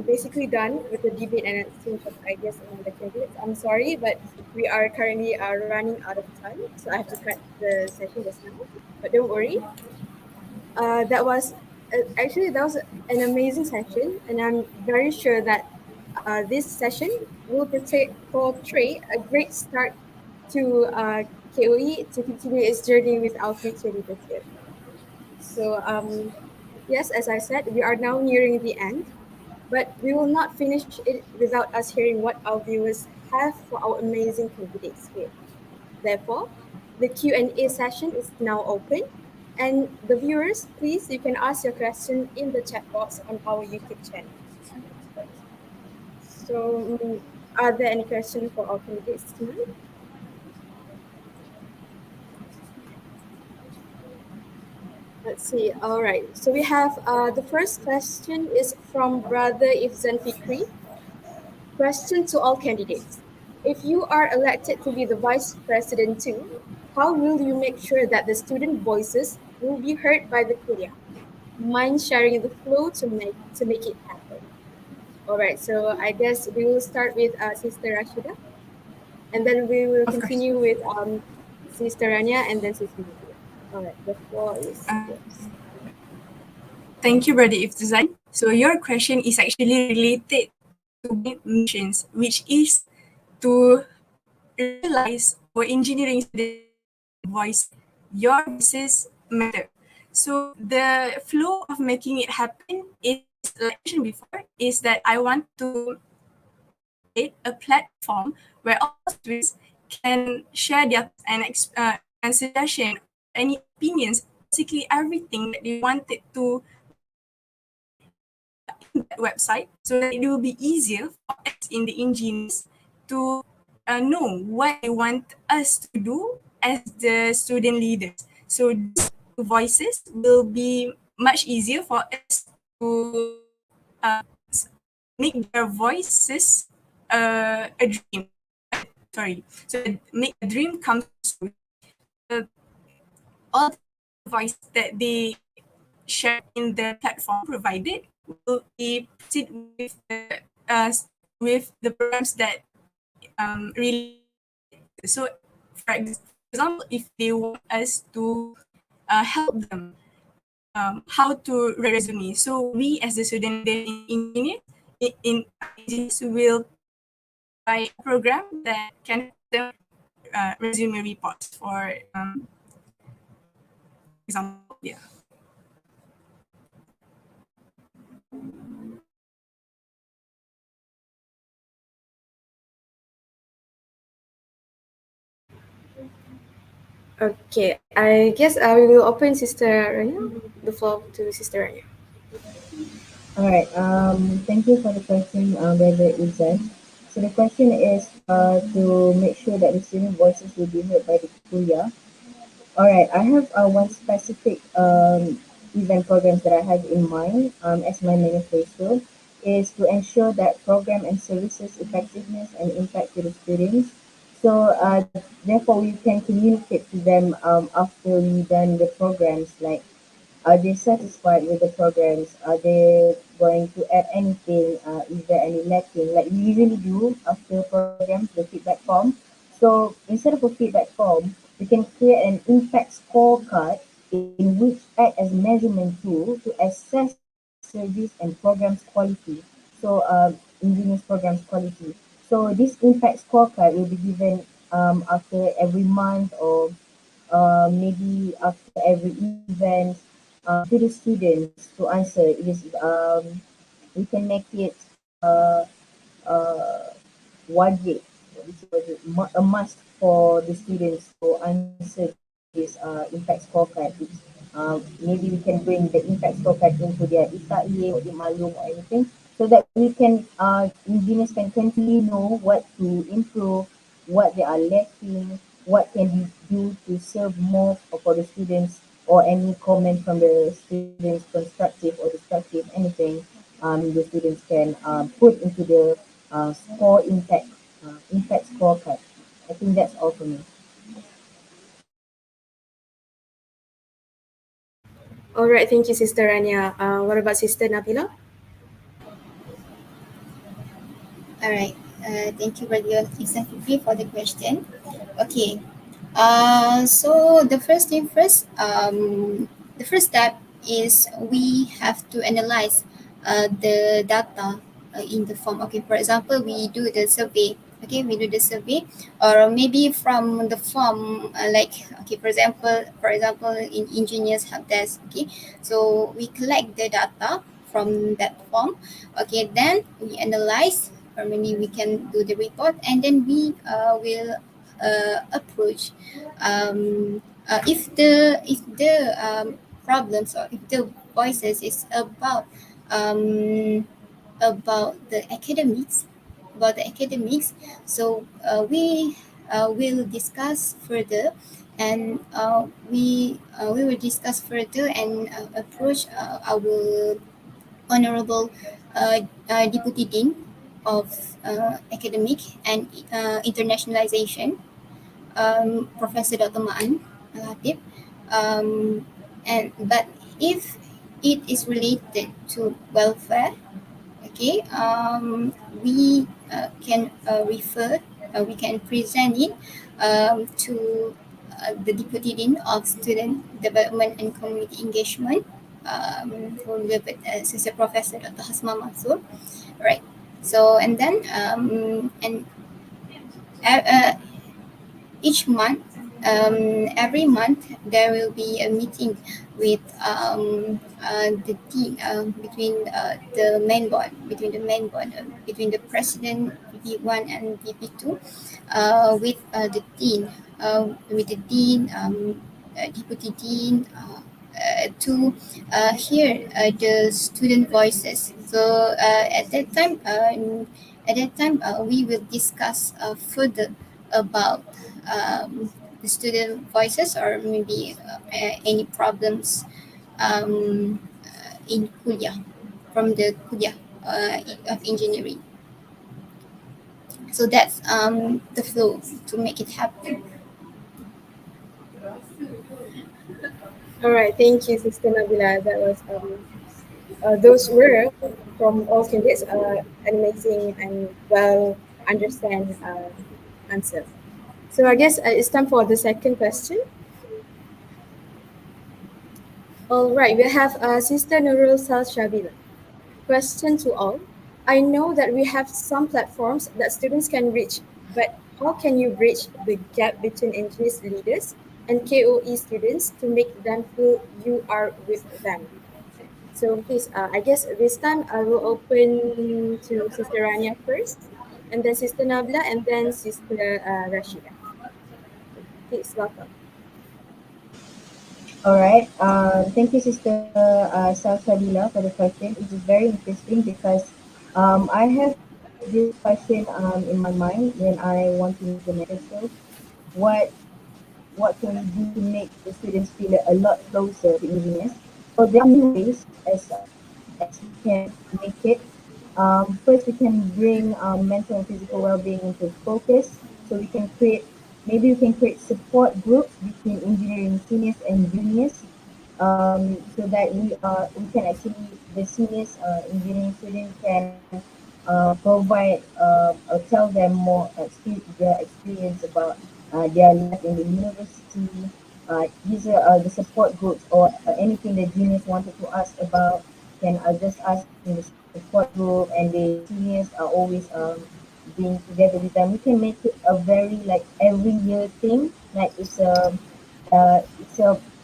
basically done with the debate and exchange of ideas among the candidates. I'm sorry, but we are currently running out of time, so I have to cut the session just now. But don't worry, that was an amazing session, and I'm very sure that this session will portray a great start to KOE to continue its journey with our future leadership. So, yes, as I said, we are now nearing the end, but we will not finish it without us hearing what our viewers have for our amazing candidates here. Therefore, the Q&A session is now open. And the viewers, please, you can ask your question in the chat box on our YouTube channel. So, are there any questions for our candidates tonight? Let's see. All right. So we have the first question is from Brother Ifzan Fikri. Question to all candidates. If you are elected to be the vice president too, how will you make sure that the student voices will be heard by the Kulia? Mind sharing the flow to make it happen. All right, so I guess we will start with Sister Rashida, and then we will Of course. continue with Sister Rania and then Sister Nadia. All right, the floor is yours. Thank you, Brother Iftizan. So your question is actually related to missions, which is to realize our engineering voice, your voices matter. So the flow of making it happen is, like I mentioned before, is that I want to create a platform where all students can share their and suggestion, any opinions, basically everything that they wanted to in that website, so that it will be easier for us in the engineers to know what they want us to do as the student leaders. So these voices will be much easier for us to uh, make their voices a dream. Sorry, so make a dream come true. Uh, all the voice that they share in the platform provided will be proceed uh, with the programs that really. So, for example, if they want us to help them how to write resume, so we as the student engineer in engineers will buy a program that can help them resume reports for example. Yeah. Okay, I guess we will open Sister Rania, the floor to Sister Rania. All right. Thank you for the question, Brother Izan. So the question is to make sure that the student voices will be heard by the kuliah. All right. I have one specific event programs that I have in mind as my manifesto is to ensure that program and services effectiveness and impact to the students. So therefore we can communicate to them after we done the programs, like are they satisfied with the programs? Are they going to add anything? Is there any lacking? Like we usually do after programs, the feedback form. So instead of a feedback form, we can create an impact scorecard in which act as measurement tool to assess service and programs quality. So engineers programs quality. So this impact scorecard will be given after every month or maybe after every event to the students to answer. It is we can make it uh, wajib, a must for the students to answer this impact scorecard. Maybe we can bring the impact scorecard into their ITAE or Imalum or anything, so that we can engineers can continually know what to improve, what they are lacking, what can we do to serve more for the students, or any comment from the students, constructive or destructive, anything the students can put into the score impact scorecard. I think that's all for me. All right, thank you, Sister Rania. What about Sister Nabila? All right. Thank you, Brother Fifi, for the question. Okay. So the first step is we have to analyze the data in the form. Okay, for example, we do the survey. Okay, we do the survey, or maybe from the form, okay, for example, in engineers help desk. Okay, so we collect the data from that form. Okay, then we analyze, or maybe we can do the report, and then we will approach if the problems, or if the voices is about the academics, so we will discuss further, and we will discuss further and approach our honorable deputy dean of academic and internationalization, Professor Dr. Ma'an Al-Hatib. Um, but if it is related to welfare, okay, we can present it to the Deputy Dean of Student Development and Community Engagement, who will be Associate Professor Dr. Hasma Mansur, right? So and then uh, uh, each month, every month there will be a meeting with the team, the main board, between the president, VP1 and VP2, with the dean, deputy dean, to hear the student voices. So we will discuss further about the student voices, or maybe any problems in kuliah, from the kuliah of engineering. So that's the flow to make it happen. All right, thank you, Sister Nabila. That was those were from all candidates an amazing and well understand answer. So I guess it's time for the second question. All right, we have Sister Nurul Sal Shabila. Question to all. I know that we have some platforms that students can reach, but how can you bridge the gap between engineers leaders and KOE students to make them feel you are with them? So please, I guess this time I will open to Sister Rania first, and then Sister Nabla, and then Sister Rashida. Please welcome. All right. Thank you, Sister Salsadila, for the question. It is very interesting because I have this question in my mind when I want to implement it. So, what what can we do to make the students feel a lot closer to engineers? So there are many ways as we can make it. First, we can bring mental and physical well-being into focus. So maybe we can create support groups between engineering seniors and juniors, so that we can actually, the seniors engineering students can provide or tell them more their experience about their life in the university. These are the support groups, or anything that juniors wanted to ask about can just ask in the support group, and the seniors are always being together with them. We can make it a very like every year thing, like it's a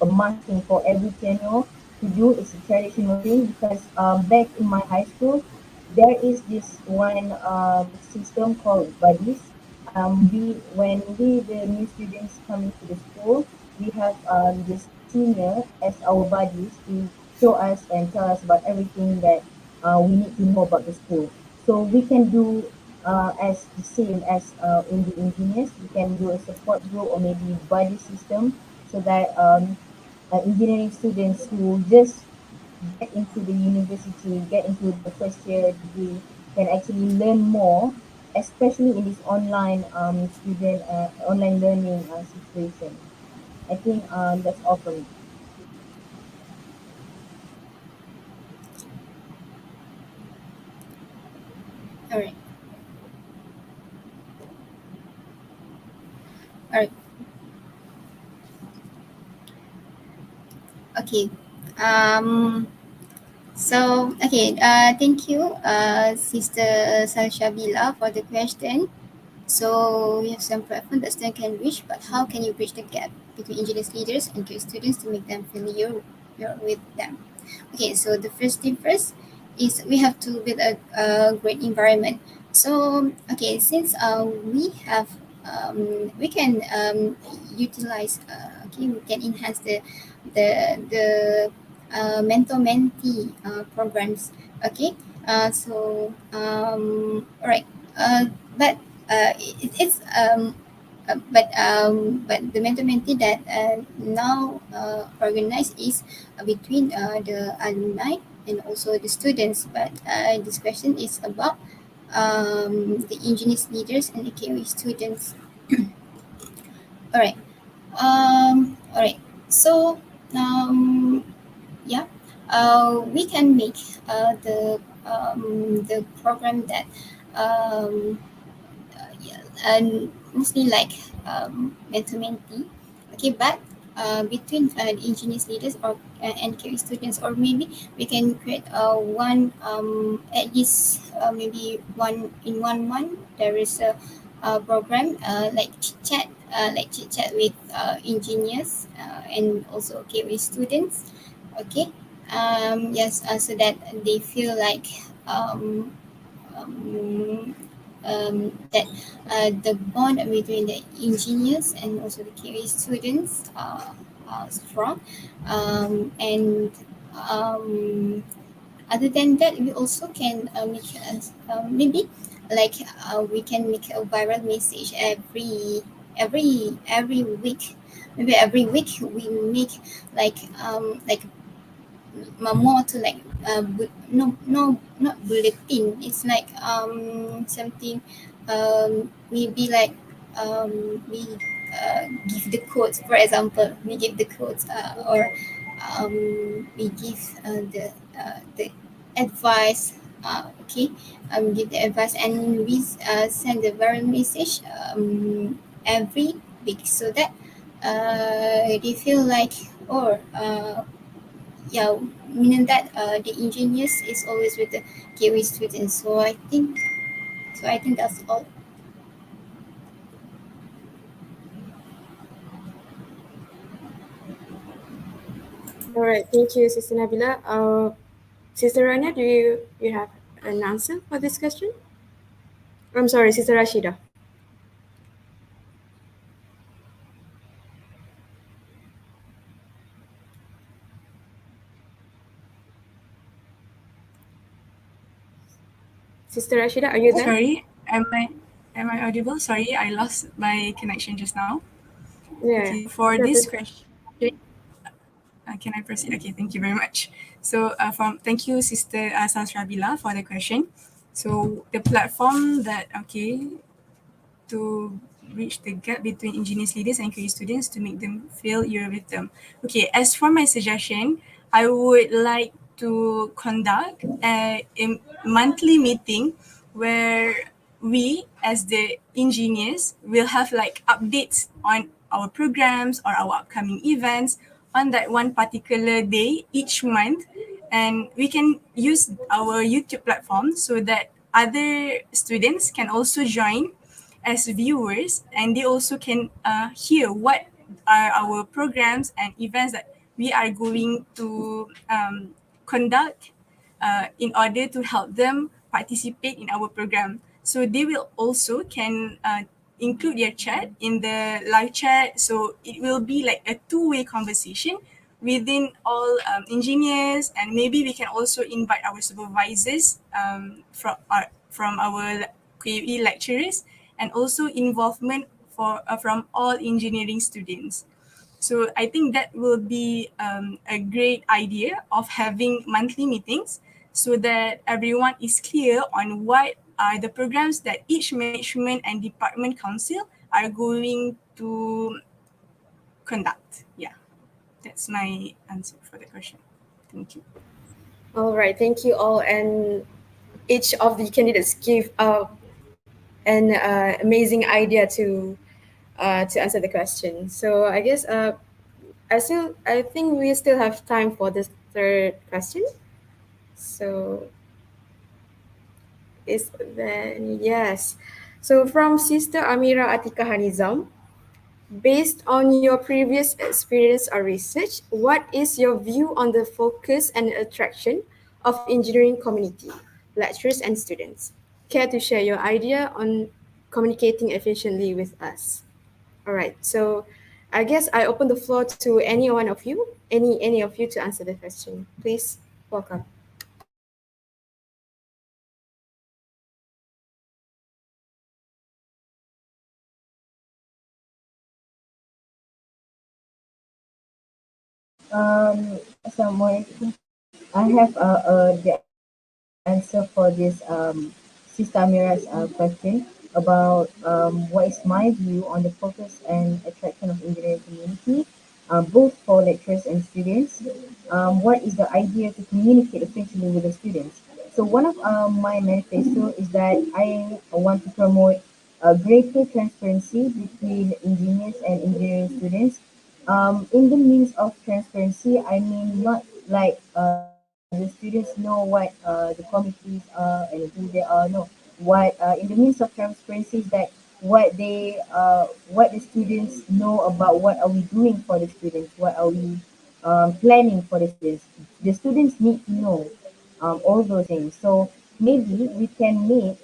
must thing for every tenure to do is a traditional thing because back in my high school, there is this one system called buddies. The new students come into the school, we have this senior as our buddies to show us and tell us about everything that we need to know about the school. So we can do as the same as in the engineers, we can do a support group or maybe buddy system so that engineering students who just get into the university, get into the first year degree, can actually learn more, especially in this online learning situation. I think that's all for me. All right. All right. Okay. Um. Okay. Thank you, Sister Salshabila, for the question. So we have some platform that students can reach, but how can you bridge the gap between engineers leaders and curious students to make them familiar with them? Okay, so the first thing first is we have to build a great environment. So okay, since we can utilize we can enhance the mentor mentee programs. Okay, all right, but it's but the mentor mentee that now organized is between the alumni and also the students. But this question is about the engineers leaders and the KOE students. All right. All right. So yeah, we can make the program that um, yeah, and mostly like mentor mentee. Okay, but between the engineers leaders or NQE students, or maybe we can create one at least maybe one in 1 month there is a program like chit chat with engineers and also KOE students. Okay, yes, so that they feel like um, um, that the bond between the engineers and also the QA students are strong. And um, other than that, we also can make maybe like we can make a viral message every week. Maybe every week we make like more to like no not bulletin, it's like something maybe like we give the quotes, for example we give the quotes or we give the advice, okay, give the advice and we send the viral message every week so that they feel like or yeah, meaning that the engineers is always with the KOE students. So I think that's all. All right, thank you, Sister Nabila. Sister Rana, do you have an answer for this question? I'm sorry, Sister Rashida. Sister Rashida, are you there? Sorry, am I audible? Sorry, I lost my connection just now. Yeah. Okay, for Sure, this please. question, can I proceed? Okay, thank you very much. So, thank you, Sister Salsrabila, for the question. So, the platform that to reach the gap between engineers leaders and career students to make them feel you're with them. Okay, as for my suggestion, I would like to conduct a monthly meeting where we as the engineers will have like updates on our programs or our upcoming events on that one particular day each month, and we can use our YouTube platform so that other students can also join as viewers, and they also can hear what are our programs and events that we are going to conduct in order to help them participate in our program. So they will also can include their chat in the live chat. So it will be like a two-way conversation within all engineers, and maybe we can also invite our supervisors from our QE lecturers, and also involvement from all engineering students. So I think that will be a great idea of having monthly meetings so that everyone is clear on what are the programs that each management and department council are going to conduct. Yeah, that's my answer for the question. Thank you. All right, thank you all. And each of the candidates give an amazing idea to answer the question. So I guess I think we still have time for the third question. So is there any? Yes. So from Sister Amira Atika Hanizam, based on your previous experience or research, what is your view on the focus and attraction of engineering community, lecturers and students? Care to share your idea on communicating efficiently with us? All right. So I guess I open the floor to any one of you, any of you to answer the question. Please welcome. Assalamualaikum. I have the answer for this Sister Amira's question about what is my view on the focus and attraction of engineering community, both for lecturers and students. What is the idea to communicate efficiently with the students? So one of my manifesto is that I want to promote greater transparency between engineers and engineering students. In the means of transparency, I mean not like the students know what the committees are and who they are. No, what in the means of transparency is that what the students know about what are we doing for the students, what are we planning for the students. The students need to know all those things. So maybe we can make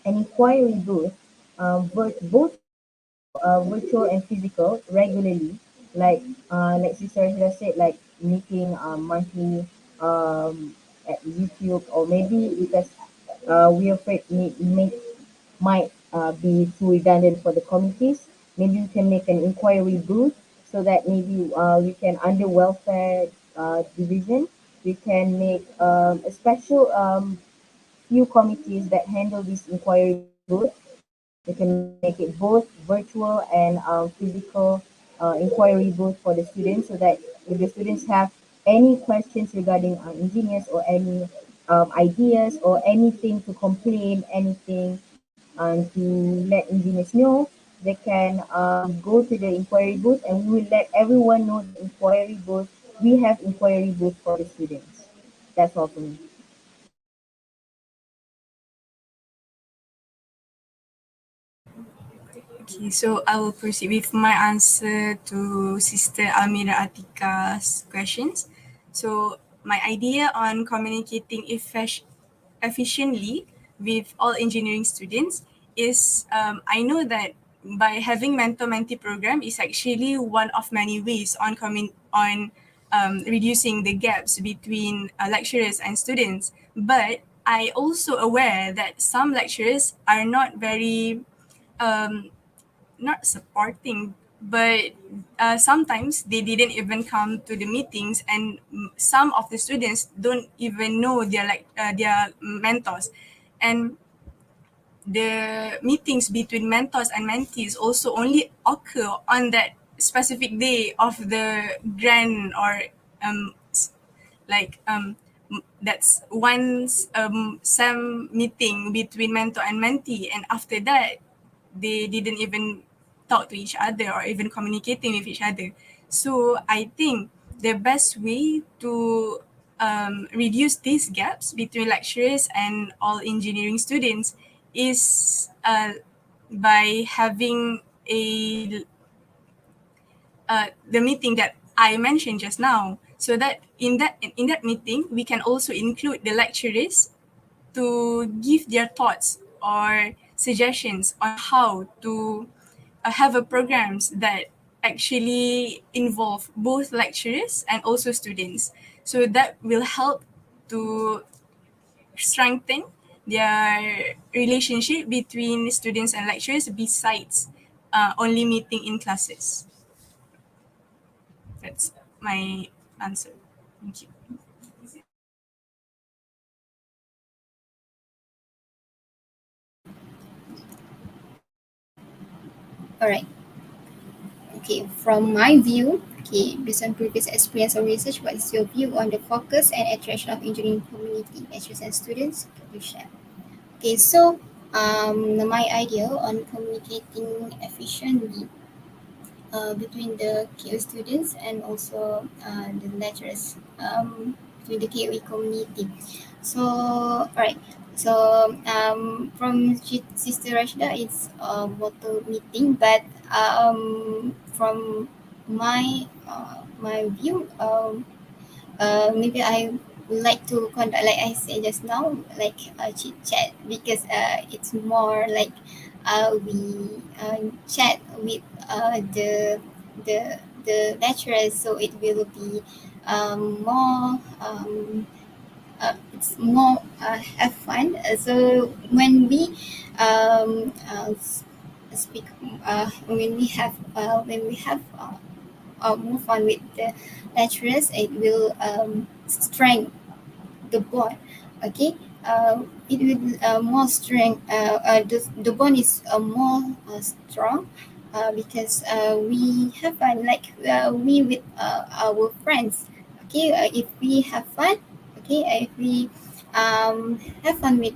an inquiry booth, both virtual and physical, regularly. Like Sister Angela said, like meeting monthly at YouTube, or maybe because we're afraid might be too redundant for the committees. Maybe we can make an inquiry booth so that maybe we can, under welfare division, we can make a special few committees that handle this inquiry booth. We can make it both virtual and physical inquiry booth for the students, so that if the students have any questions regarding engineers, or any ideas or anything to complain, anything to let engineers know, they can go to the inquiry booth, and we will let everyone know that inquiry booth, we have inquiry booth for the students. That's all for me. Okay, so I will proceed with my answer to Sister Amira Atika's questions. So my idea on communicating efficiently with all engineering students is I know that by having mentor-mentee program is actually one of many ways on reducing the gaps between lecturers and students. But I also aware that some lecturers are not very um, not supporting, but sometimes they didn't even come to the meetings, and some of the students don't even know their mentors, and the meetings between mentors and mentees also only occur on that specific day of the grant, or um, s- that's once some meeting between mentor and mentee, and after that they didn't even talk to each other or even communicating with each other. So I think the best way to reduce these gaps between lecturers and all engineering students is by having the meeting that I mentioned just now, so that in that meeting we can also include the lecturers to give their thoughts or suggestions on how to have a programs that actually involve both lecturers and also students. So that will help to strengthen their relationship between students and lecturers besides only meeting in classes. That's my answer. Thank you. All right. Okay, from my view, okay, based on previous experience or research, what is your view on the focus and attraction of engineering community, lecturers and students? Can you share? Okay, so my idea on communicating efficiently between the KO students and also the lecturers between the KOE community. So, alright. So, from Sister Rashida, it's a motto meeting, but from my view, maybe I would like to conduct, like I said just now, like a chit chat because it's more like we chat with the lecturers, so it will be more it's more have fun. So when we speak, when we have move on with the lecturers, it will strengthen the bond. Okay, it will more strength. The bond is more strong because we have fun, like we with our friends. Okay, if we have fun, okay, if we have fun with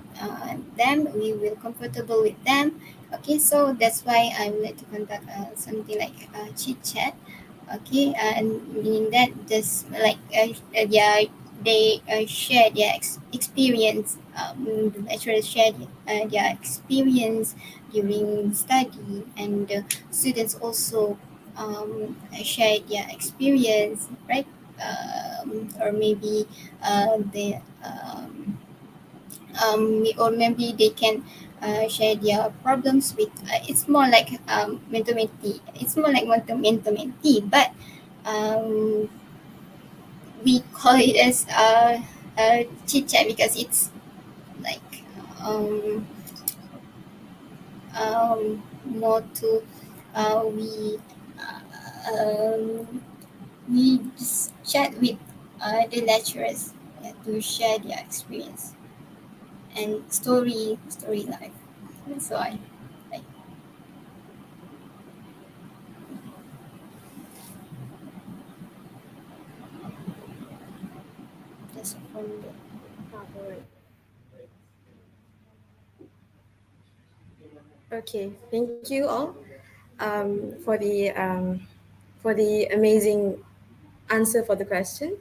them, we will comfortable with them. Okay, so that's why I would like to conduct something like chit chat. Okay, and meaning that just like yeah, they share their experience. The lecturers share their experience during study, and the students also share their experience, right? Or maybe they or maybe they can share their problems with. It's more like mentor mentee. It's more like mentor mentee, but um, we call it as chit chat because it's like um, more to we we just chat with the lecturers, yeah, to share their experience and story life. That's why like just from the Alright. Okay, thank you all for the amazing answer for the question.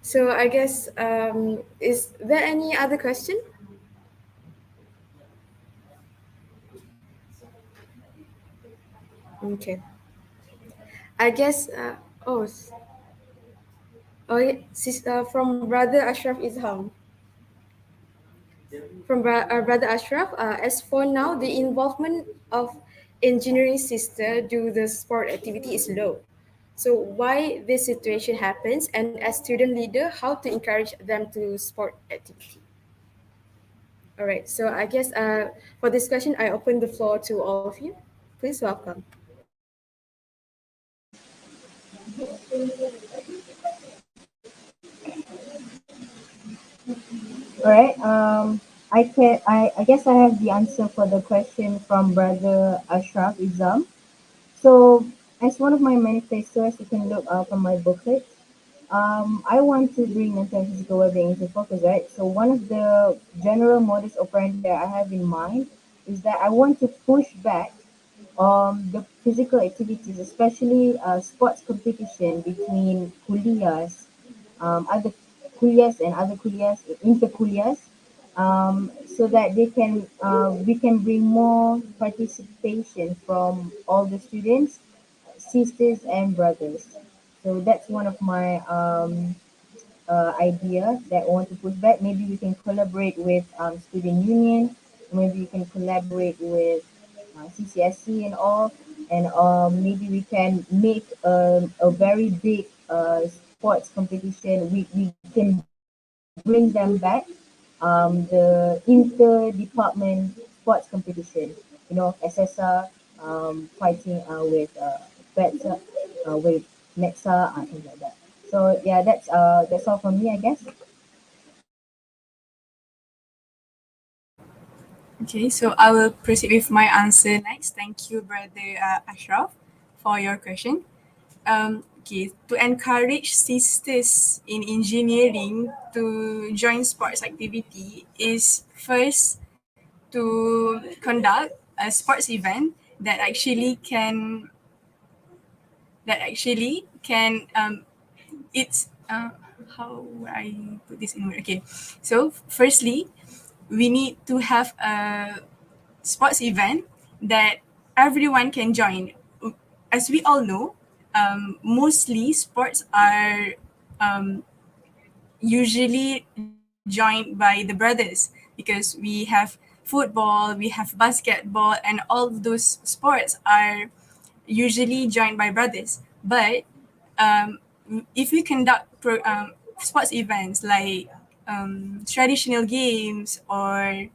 So I guess is there any other question? Okay, I guess from brother Ashraf Izham. From Brother Ashraf, as for now, the involvement of engineering sister due the sport activity is low. So why this situation happens, and as student leader, how to encourage them to sport activity? All right. So I guess for this question, I open the floor to all of you. Please welcome. All right. I guess I have the answer for the question from Brother Ashraf Izam. So, as one of my manifestos, you can look up on my booklet. I want to bring mental and physical well-being into focus, right? So, one of the general modus operandi that I have in mind is that I want to push back the physical activities, especially sports competition between kuliahs, other kuliahs and other kuliahs, inter so that we can bring more participation from all the students, sisters and brothers. So that's one of my idea that I want to push back. Maybe we can collaborate with student union. Maybe we can collaborate with CCSC and all. And maybe we can make a very big sports competition. We can bring them back. The inter-department sports competition. You know, SSR fighting with BETSA, with NEXA, things like that. So yeah, that's all from me, I guess. Okay, so I will proceed with my answer next. Thank you, Brother Ashraf, for your question. Okay, to encourage sisters in engineering to join sports activity is first to conduct a sports event that actually can it's how would I put this in word? Okay, so firstly, we need to have a sports event that everyone can join. As we all know, mostly sports are um, usually joined by the brothers because we have football, we have basketball, and all those sports are usually joined by brothers. But um, if we conduct sports events like traditional games or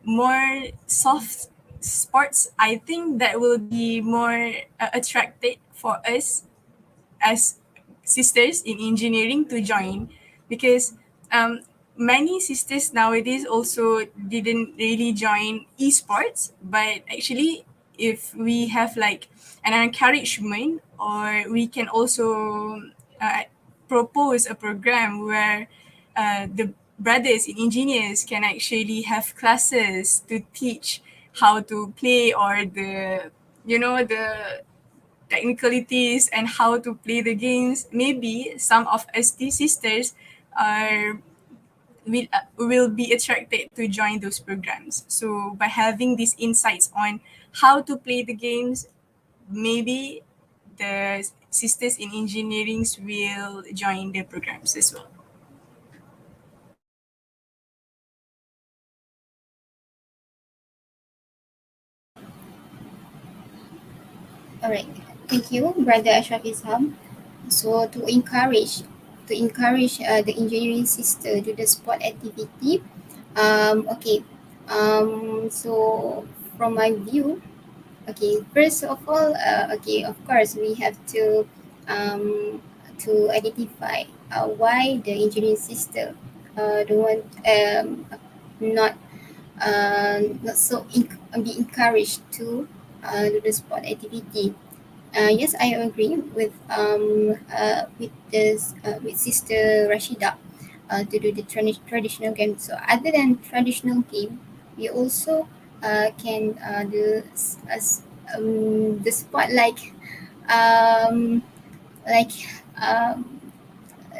more soft sports, I think that will be more attracted for us as sisters in engineering to join because um, many sisters nowadays also didn't really join esports, but actually if we have like an encouragement, or we can also uh, propose a program where the brothers in engineers can actually have classes to teach how to play, or the technicalities and how to play the games. Maybe some of ST sisters are will be attracted to join those programs. So by having these insights on how to play the games, maybe the sisters in engineering will join the programs as well. All right. Thank you, Brother Ashraf Isham. So to encourage the engineering sister to the sport activity. Okay. So from my view, okay. First of all, okay. Of course, we have um to identify why the engineering sister don't want not not so be encouraged to do the sport activity. Yes, I agree with this with Sister Rashida to do the traditional game. So other than traditional game, we also can do the sport um, like um,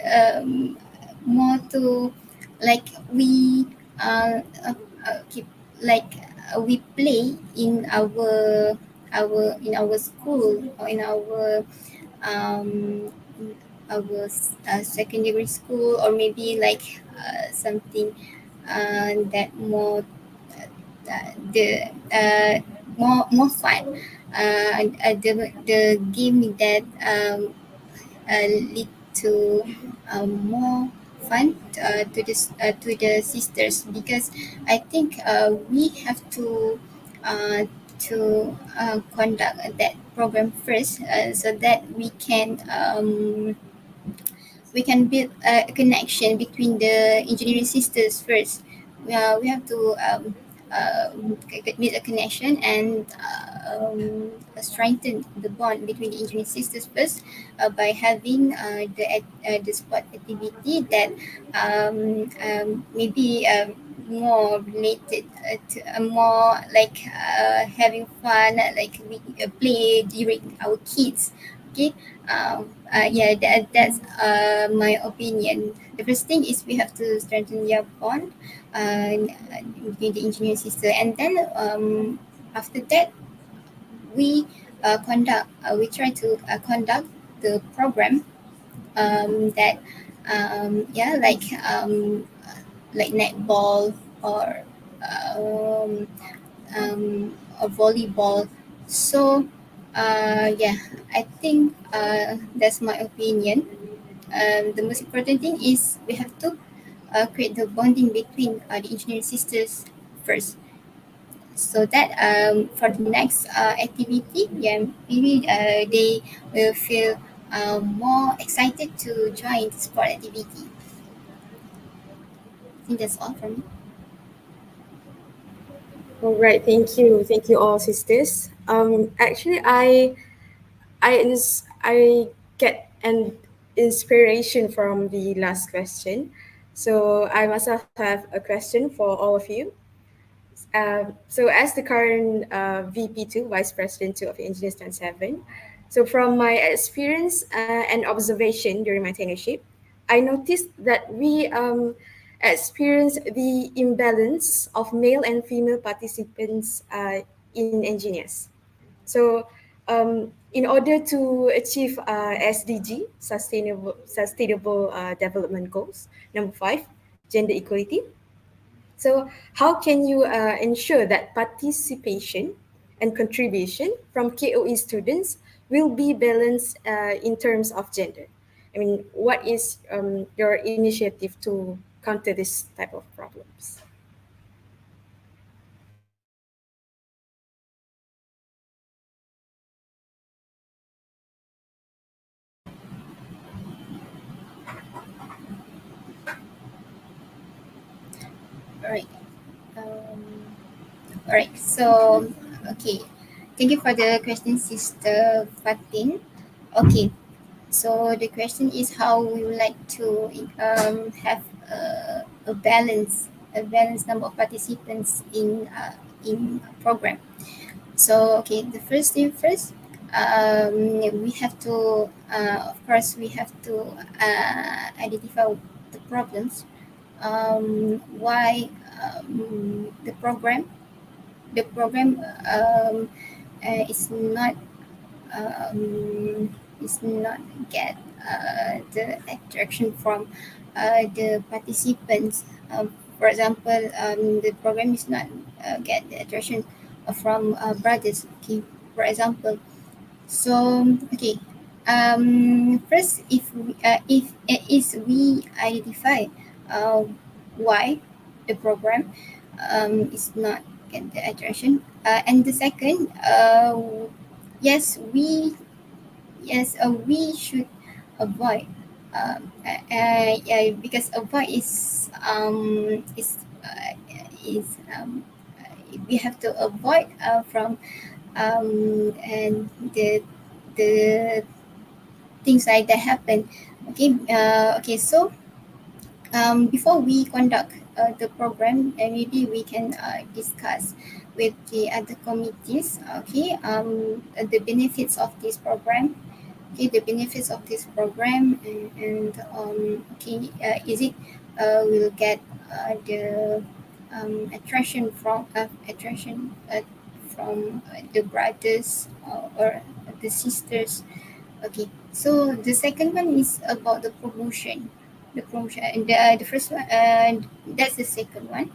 um, more to like we keep like we play in our school or in um secondary school, or maybe like something that more the more fun, the game that lead to more fun to the sisters, because I think we have to conduct that program first, so that we can build a connection between the engineering sisters first. We have to build a connection and strengthen the bond between the engineering sisters first, by having the sport activity that maybe more related to more like having fun, like we play during our kids. Okay. Yeah, that's my opinion. The first thing is we have to strengthen your bond between the engineering sister, and then after that we try to conduct the program that yeah, like netball or um, or volleyball. So yeah, I think that's my opinion. The most important thing is we have to create the bonding between the engineering sisters first, so that for the next activity, yeah, maybe they will feel more excited to join the sport activity. I think that's all from me. All right, thank you all, sisters. Actually, I get an inspiration from the last question. So I myself have a question for all of you. So as the current VP2, Vice President 2 of Engineers 7, so from my experience and observation during my tenureship, I noticed that we experience the imbalance of male and female participants in engineers. So, in order to achieve SDG, Sustainable Development Goals, number 5, gender equality. So, how can you ensure that participation and contribution from KOE students will be balanced in terms of gender? I mean, what is your initiative to counter this type of problems? All right. All right. So okay. Thank you for the question, Sister Fatin. Okay. So the question is how we would like to have a balanced number of participants in a program. So okay, the first thing first, we have to of course we have to identify the problems. Why the program is not is not get the attraction from the participants. For example, the program is not get the attraction from brothers. Okay, for example. So okay, first if is we identify uh, why the program is not get the attraction, and the second, yes we should avoid because avoid is we have to avoid from and the things like that happen. Okay, okay, so before we conduct the program, maybe we can discuss with the other committees, okay, the benefits of this program, okay, the benefits of this program, and okay, is it will get the attraction from the brothers or the sisters. Okay, so the second one is about the promotion. The promotion, and the first one, that's the second one.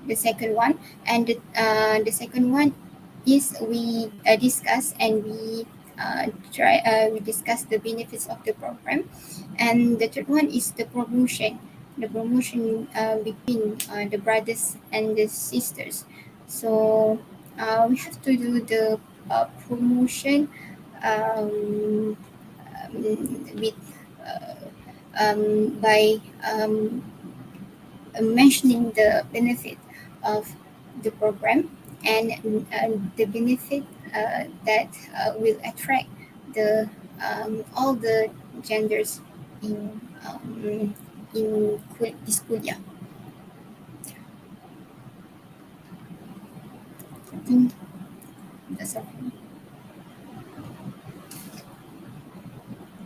The second one, and the second one is we discuss and we discuss the benefits of the program, and the third one is the promotion between the brothers and the sisters. So we have to do the promotion um, with by mentioning the benefit of the program, and the benefit that will attract the all the genders in this kulia. I think that's all.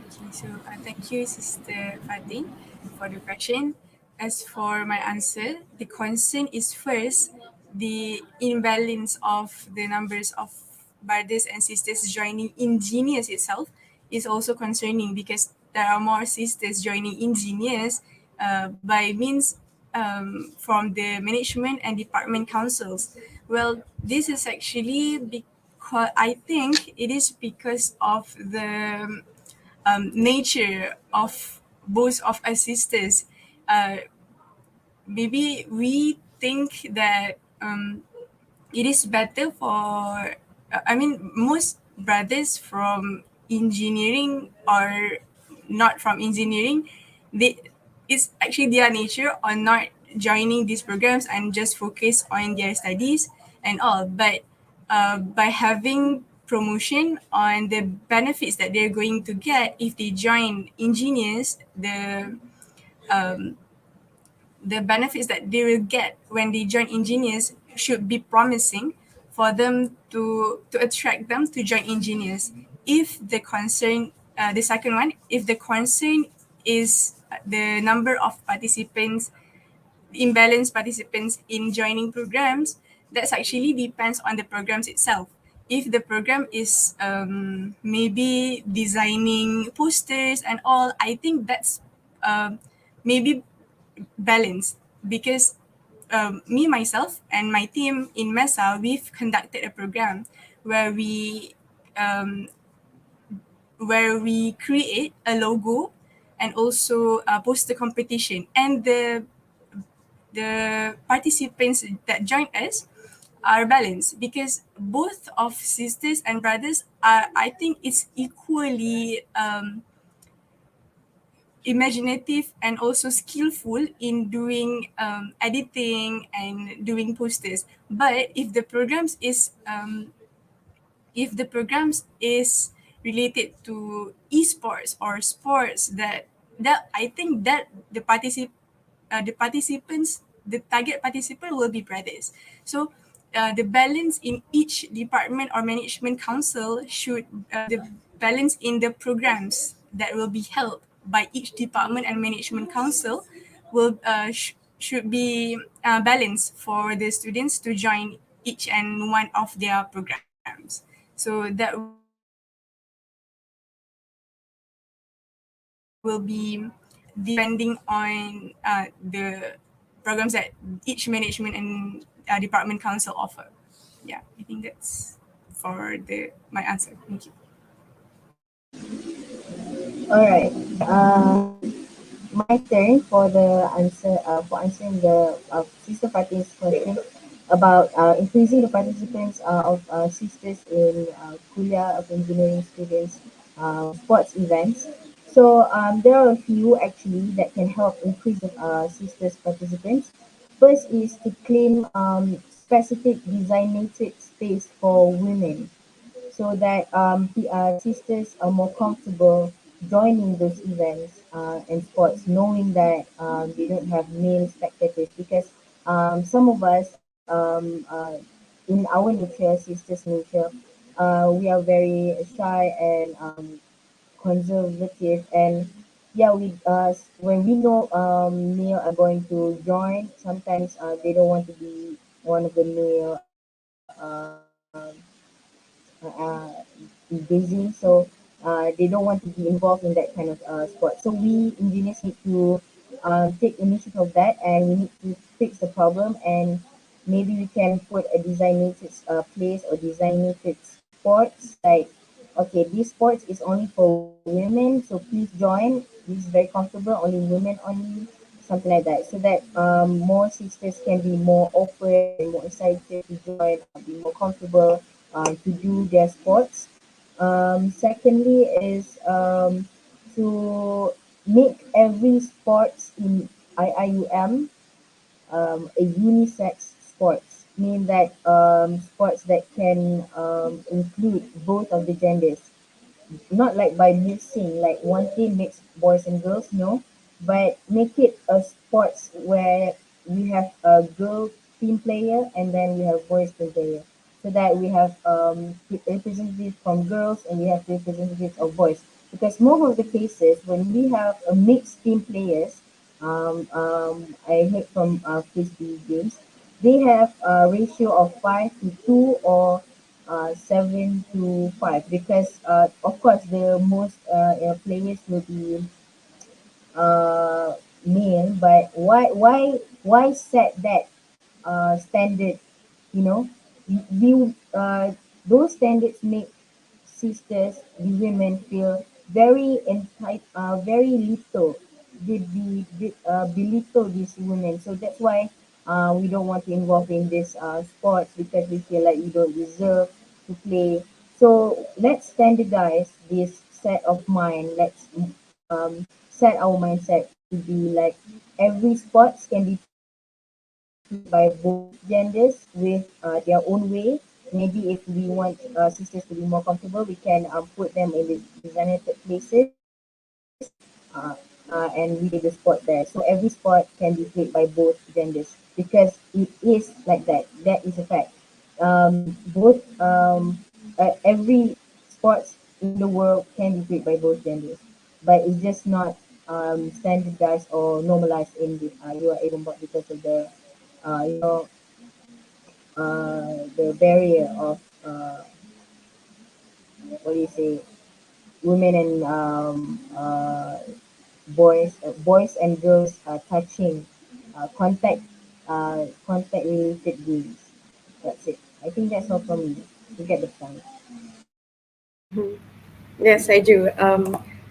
Okay, so thank you, Sister Fatin, for the question. As for my answer, the concern is first the imbalance of the numbers of brothers and sisters joining engineers itself is also concerning because there are more sisters joining engineers by means from the management and department councils. Well, this is actually because I think it is because of the nature of both of us sisters. Maybe we think that it is better for I mean most brothers from engineering or not from engineering, they it's actually their nature on not joining these programs and just focus on their studies and all. But by having promotion on the benefits that they're going to get if they join engineers, the benefits that they will get when they join engineers should be promising for them to attract them to join engineers. If the concern, the second one, if the concern is the number of participants, imbalanced participants in joining programs, that's actually depends on the programs itself. If the program is maybe designing posters and all, I think that's maybe balanced because me myself and my team in Mesa, we've conducted a program where um, we create a logo and also a poster competition, and the participants that join us are balanced because both of sisters and brothers are, I think it's equally imaginative and also skillful in doing editing and doing posters. But if the programs is related to esports or sports, that I think that the participants, the target participant will be brothers. So the balance in each department or management council should the balance in the programs that will be held by each department and management council will should be balanced for the students to join each and one of their programs. So that will be depending on the programs that each management and department council offer. Yeah, I think that's for the my answer. Thank you. All right. My turn for the answer for answering the sister party's question about increasing the participants of sisters in Kulia of engineering students sports events. So there are a few actually that can help increase the sisters participants. First is to claim specific designated space for women so that sisters are more comfortable joining those events and sports, knowing that they don't have male spectators. Because some of us, in our nature, sisters' nature, we are very shy and conservative, and yeah, we when we know male are going to join, sometimes they don't want to be one of the male busy, so they don't want to be involved in that kind of sport. So we engineers need to take initiative of that, and we need to fix the problem, and maybe we can put a designated place or designated sports like, okay, this sports is only for women, so please join. This is very comfortable, only women only, something like that, so that more sisters can be more open and more excited to join, be more comfortable to do their sports. Secondly is to make every sports in IIUM a unisex sports, mean that sports that can include both of the genders, not like by mixing, like one team makes boys and girls, no, but make it a sports where we have a girl team player and then we have boys team player, so that we have representatives from girls and we have representatives of boys. Because more of the cases when we have a mixed team players, I heard from frisbee games, they have a ratio of 5 to 2 or 7 to 5, because of course the most players will be uh, male. But why set that standard? You know, we those standards make sisters, the women feel very little. They belittle these women. So that's why we don't want to involve in this sports, because we feel like we don't deserve to play. So let's standardize this set of mind. Let's set our mindset to be like every sports can be played by both genders with their own way. Maybe if we want sisters to be more comfortable, we can put them in the designated places and we play the sport there. So every sport can be played by both genders, because it is like that. That is a fact. Both every sports in the world can be played by both genders, but it's just not standardized or normalized in the UAE because of the you know the barrier of what do you say, women and boys and girls touching contact contact related games. That's it. I think that's all from me. You get the point. Yes, I do.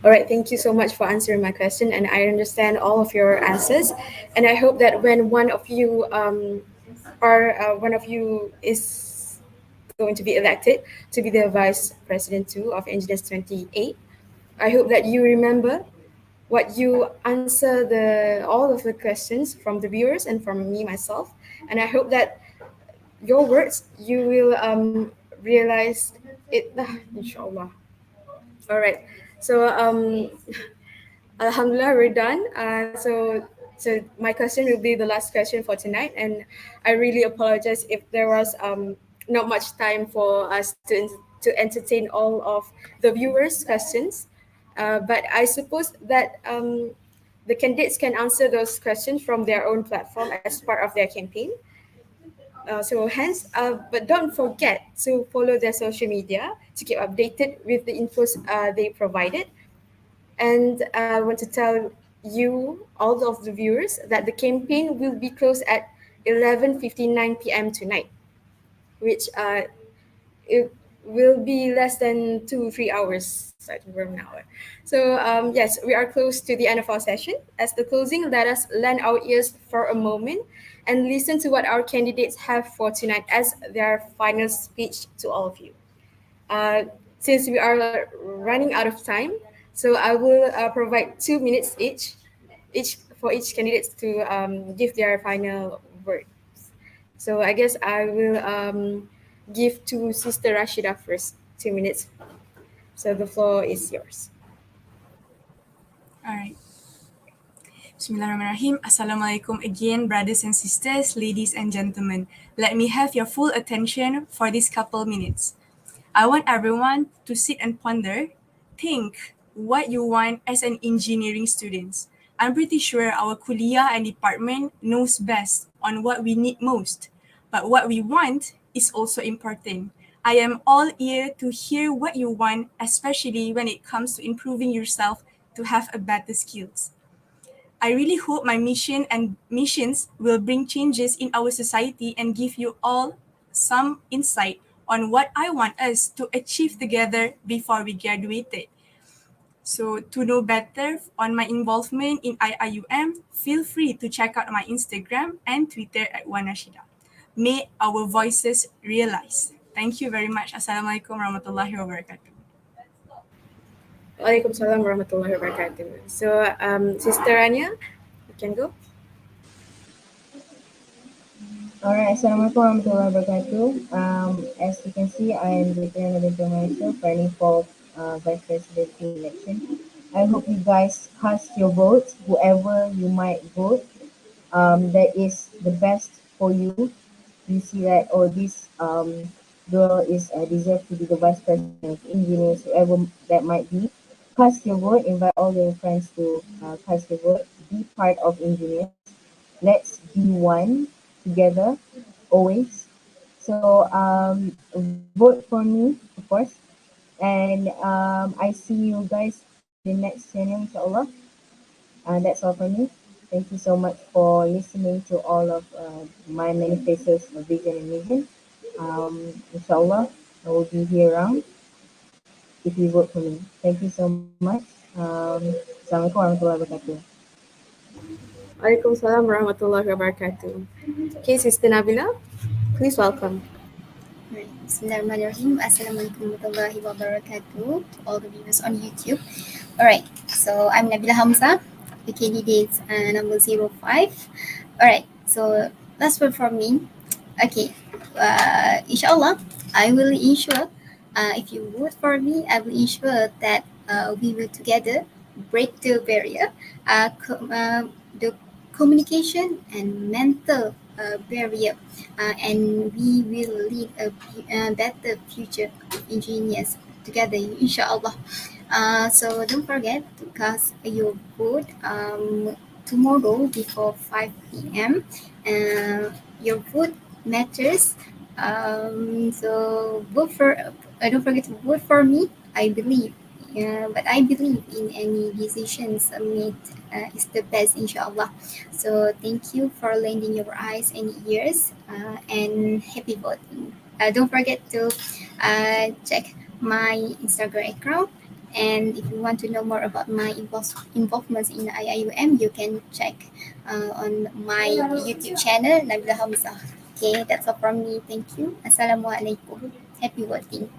All right, thank you so much for answering my question, and I understand all of your answers. And I hope that when one of you is going to be elected to be the vice president too of Engineers 28, I hope that you remember what you answer the all of the questions from the viewers and from me myself, and I hope that your words you will realize it. Inshallah. All right. So Alhamdulillah, we're done. So my question will be the last question for tonight, and I really apologize if there was not much time for us to entertain all of the viewers' questions. But I suppose that the candidates can answer those questions from their own platform as part of their campaign. But don't forget to follow their social media to keep updated with the infos they provided. And I want to tell you, all of the viewers, that the campaign will be closed at 11:59 p.m. tonight, which it will be less than 2 3 hours starting from now. So yes, we are close to the end of our session. As the closing, let us lend our ears for a moment and listen to what our candidates have for tonight as their final speech to all of you. Uh, since we are running out of time, so I will provide 2 minutes each for each candidate to give their final word. So I guess I will give to Sister Rashida first, 2 minutes. So the floor is yours. All right. Bismillahirrahmanirrahim. Assalamualaikum again, brothers and sisters, ladies and gentlemen. Let me have your full attention for these couple minutes. I want everyone to sit and ponder, think what you want as an engineering student. I'm pretty sure our kuliah and department knows best on what we need most, but what we want is also important. I am all ear to hear what you want, especially when it comes to improving yourself to have a better skills. I really hope my mission and missions will bring changes in our society and give you all some insight on what I want us to achieve together before we graduated. So to know better on my involvement in IIUM, feel free to check out my Instagram and Twitter at Wanashida. May our voices realize. Thank you very much. Assalamualaikum warahmatullahi wabarakatuh. Waalaikumsalam warahmatullahi wabarakatuh. So, Sister Anya, you can go. Alright, Assalamualaikum warahmatullahi wabarakatuh. As you can see, I am Zaitun Nabintu myself, running for Vice President election. I hope you guys cast your votes, whoever you might vote. That is the best for you. You see that, oh, this girl is deserved to be the Vice President of Engineers, whoever that might be. Cast your vote. Invite all your friends to cast your vote. Be part of Engineers. Let's be one together always. So vote for me, of course. And I see you guys in the next channel, inshallah. That's all for me. Thank you so much for listening to all of my many faces of vision and mission. Inshallah, I will be here around if you vote for me. Thank you so much. Assalamualaikum warahmatullahi wabarakatuh. Waalaikumsalam warahmatullahi wabarakatuh. Okay, Sister Nabila, please welcome. Right. Bismillahirrahmanirrahim. Assalamualaikum warahmatullahi wabarakatuh to all the viewers on YouTube. Alright, so I'm Nabila Hamza, the candidate number 05. Alright, so last word for me. Okay, inshallah, I will ensure, if you vote for me, I will ensure that we will together break the barrier, the communication and mental barrier, and we will lead a better future of engineers together, inshallah. So don't forget to cast your vote tomorrow before 5 p.m. Your vote matters. So vote for. Don't forget to vote for me. I believe. But I believe in any decisions made is the best, inshallah. So thank you for lending your eyes and ears, and happy voting. Don't forget to check my Instagram account. And if you want to know more about my involvements in IIUM, you can check on my YouTube channel, Nabila Hamzah. Okay, that's all from me. Thank you. Assalamualaikum. Happy voting.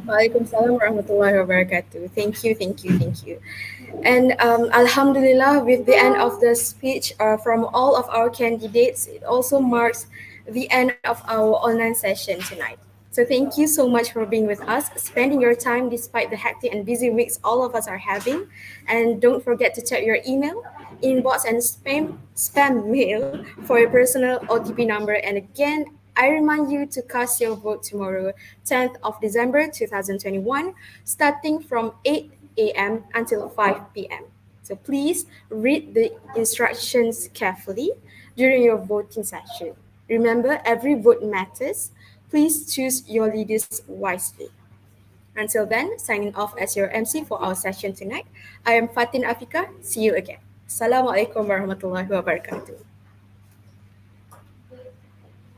Waalaikumsalam warahmatullahi wabarakatuh. Thank you, thank you, thank you. And Alhamdulillah, with the end of the speech from all of our candidates, it also marks the end of our online session tonight. So thank you so much for being with us, spending your time despite the hectic and busy weeks all of us are having. And don't forget to check your email, inbox, and spam mail for your personal OTP number. And again, I remind you to cast your vote tomorrow, 10th of December 2021, starting from 8 a.m. until 5 p.m. So please read the instructions carefully during your voting session. Remember, every vote matters. Please choose your leaders wisely. Until then, signing off as your MC for our session tonight, I am Fatin Afika. See you again. Assalamualaikum warahmatullahi wabarakatuh.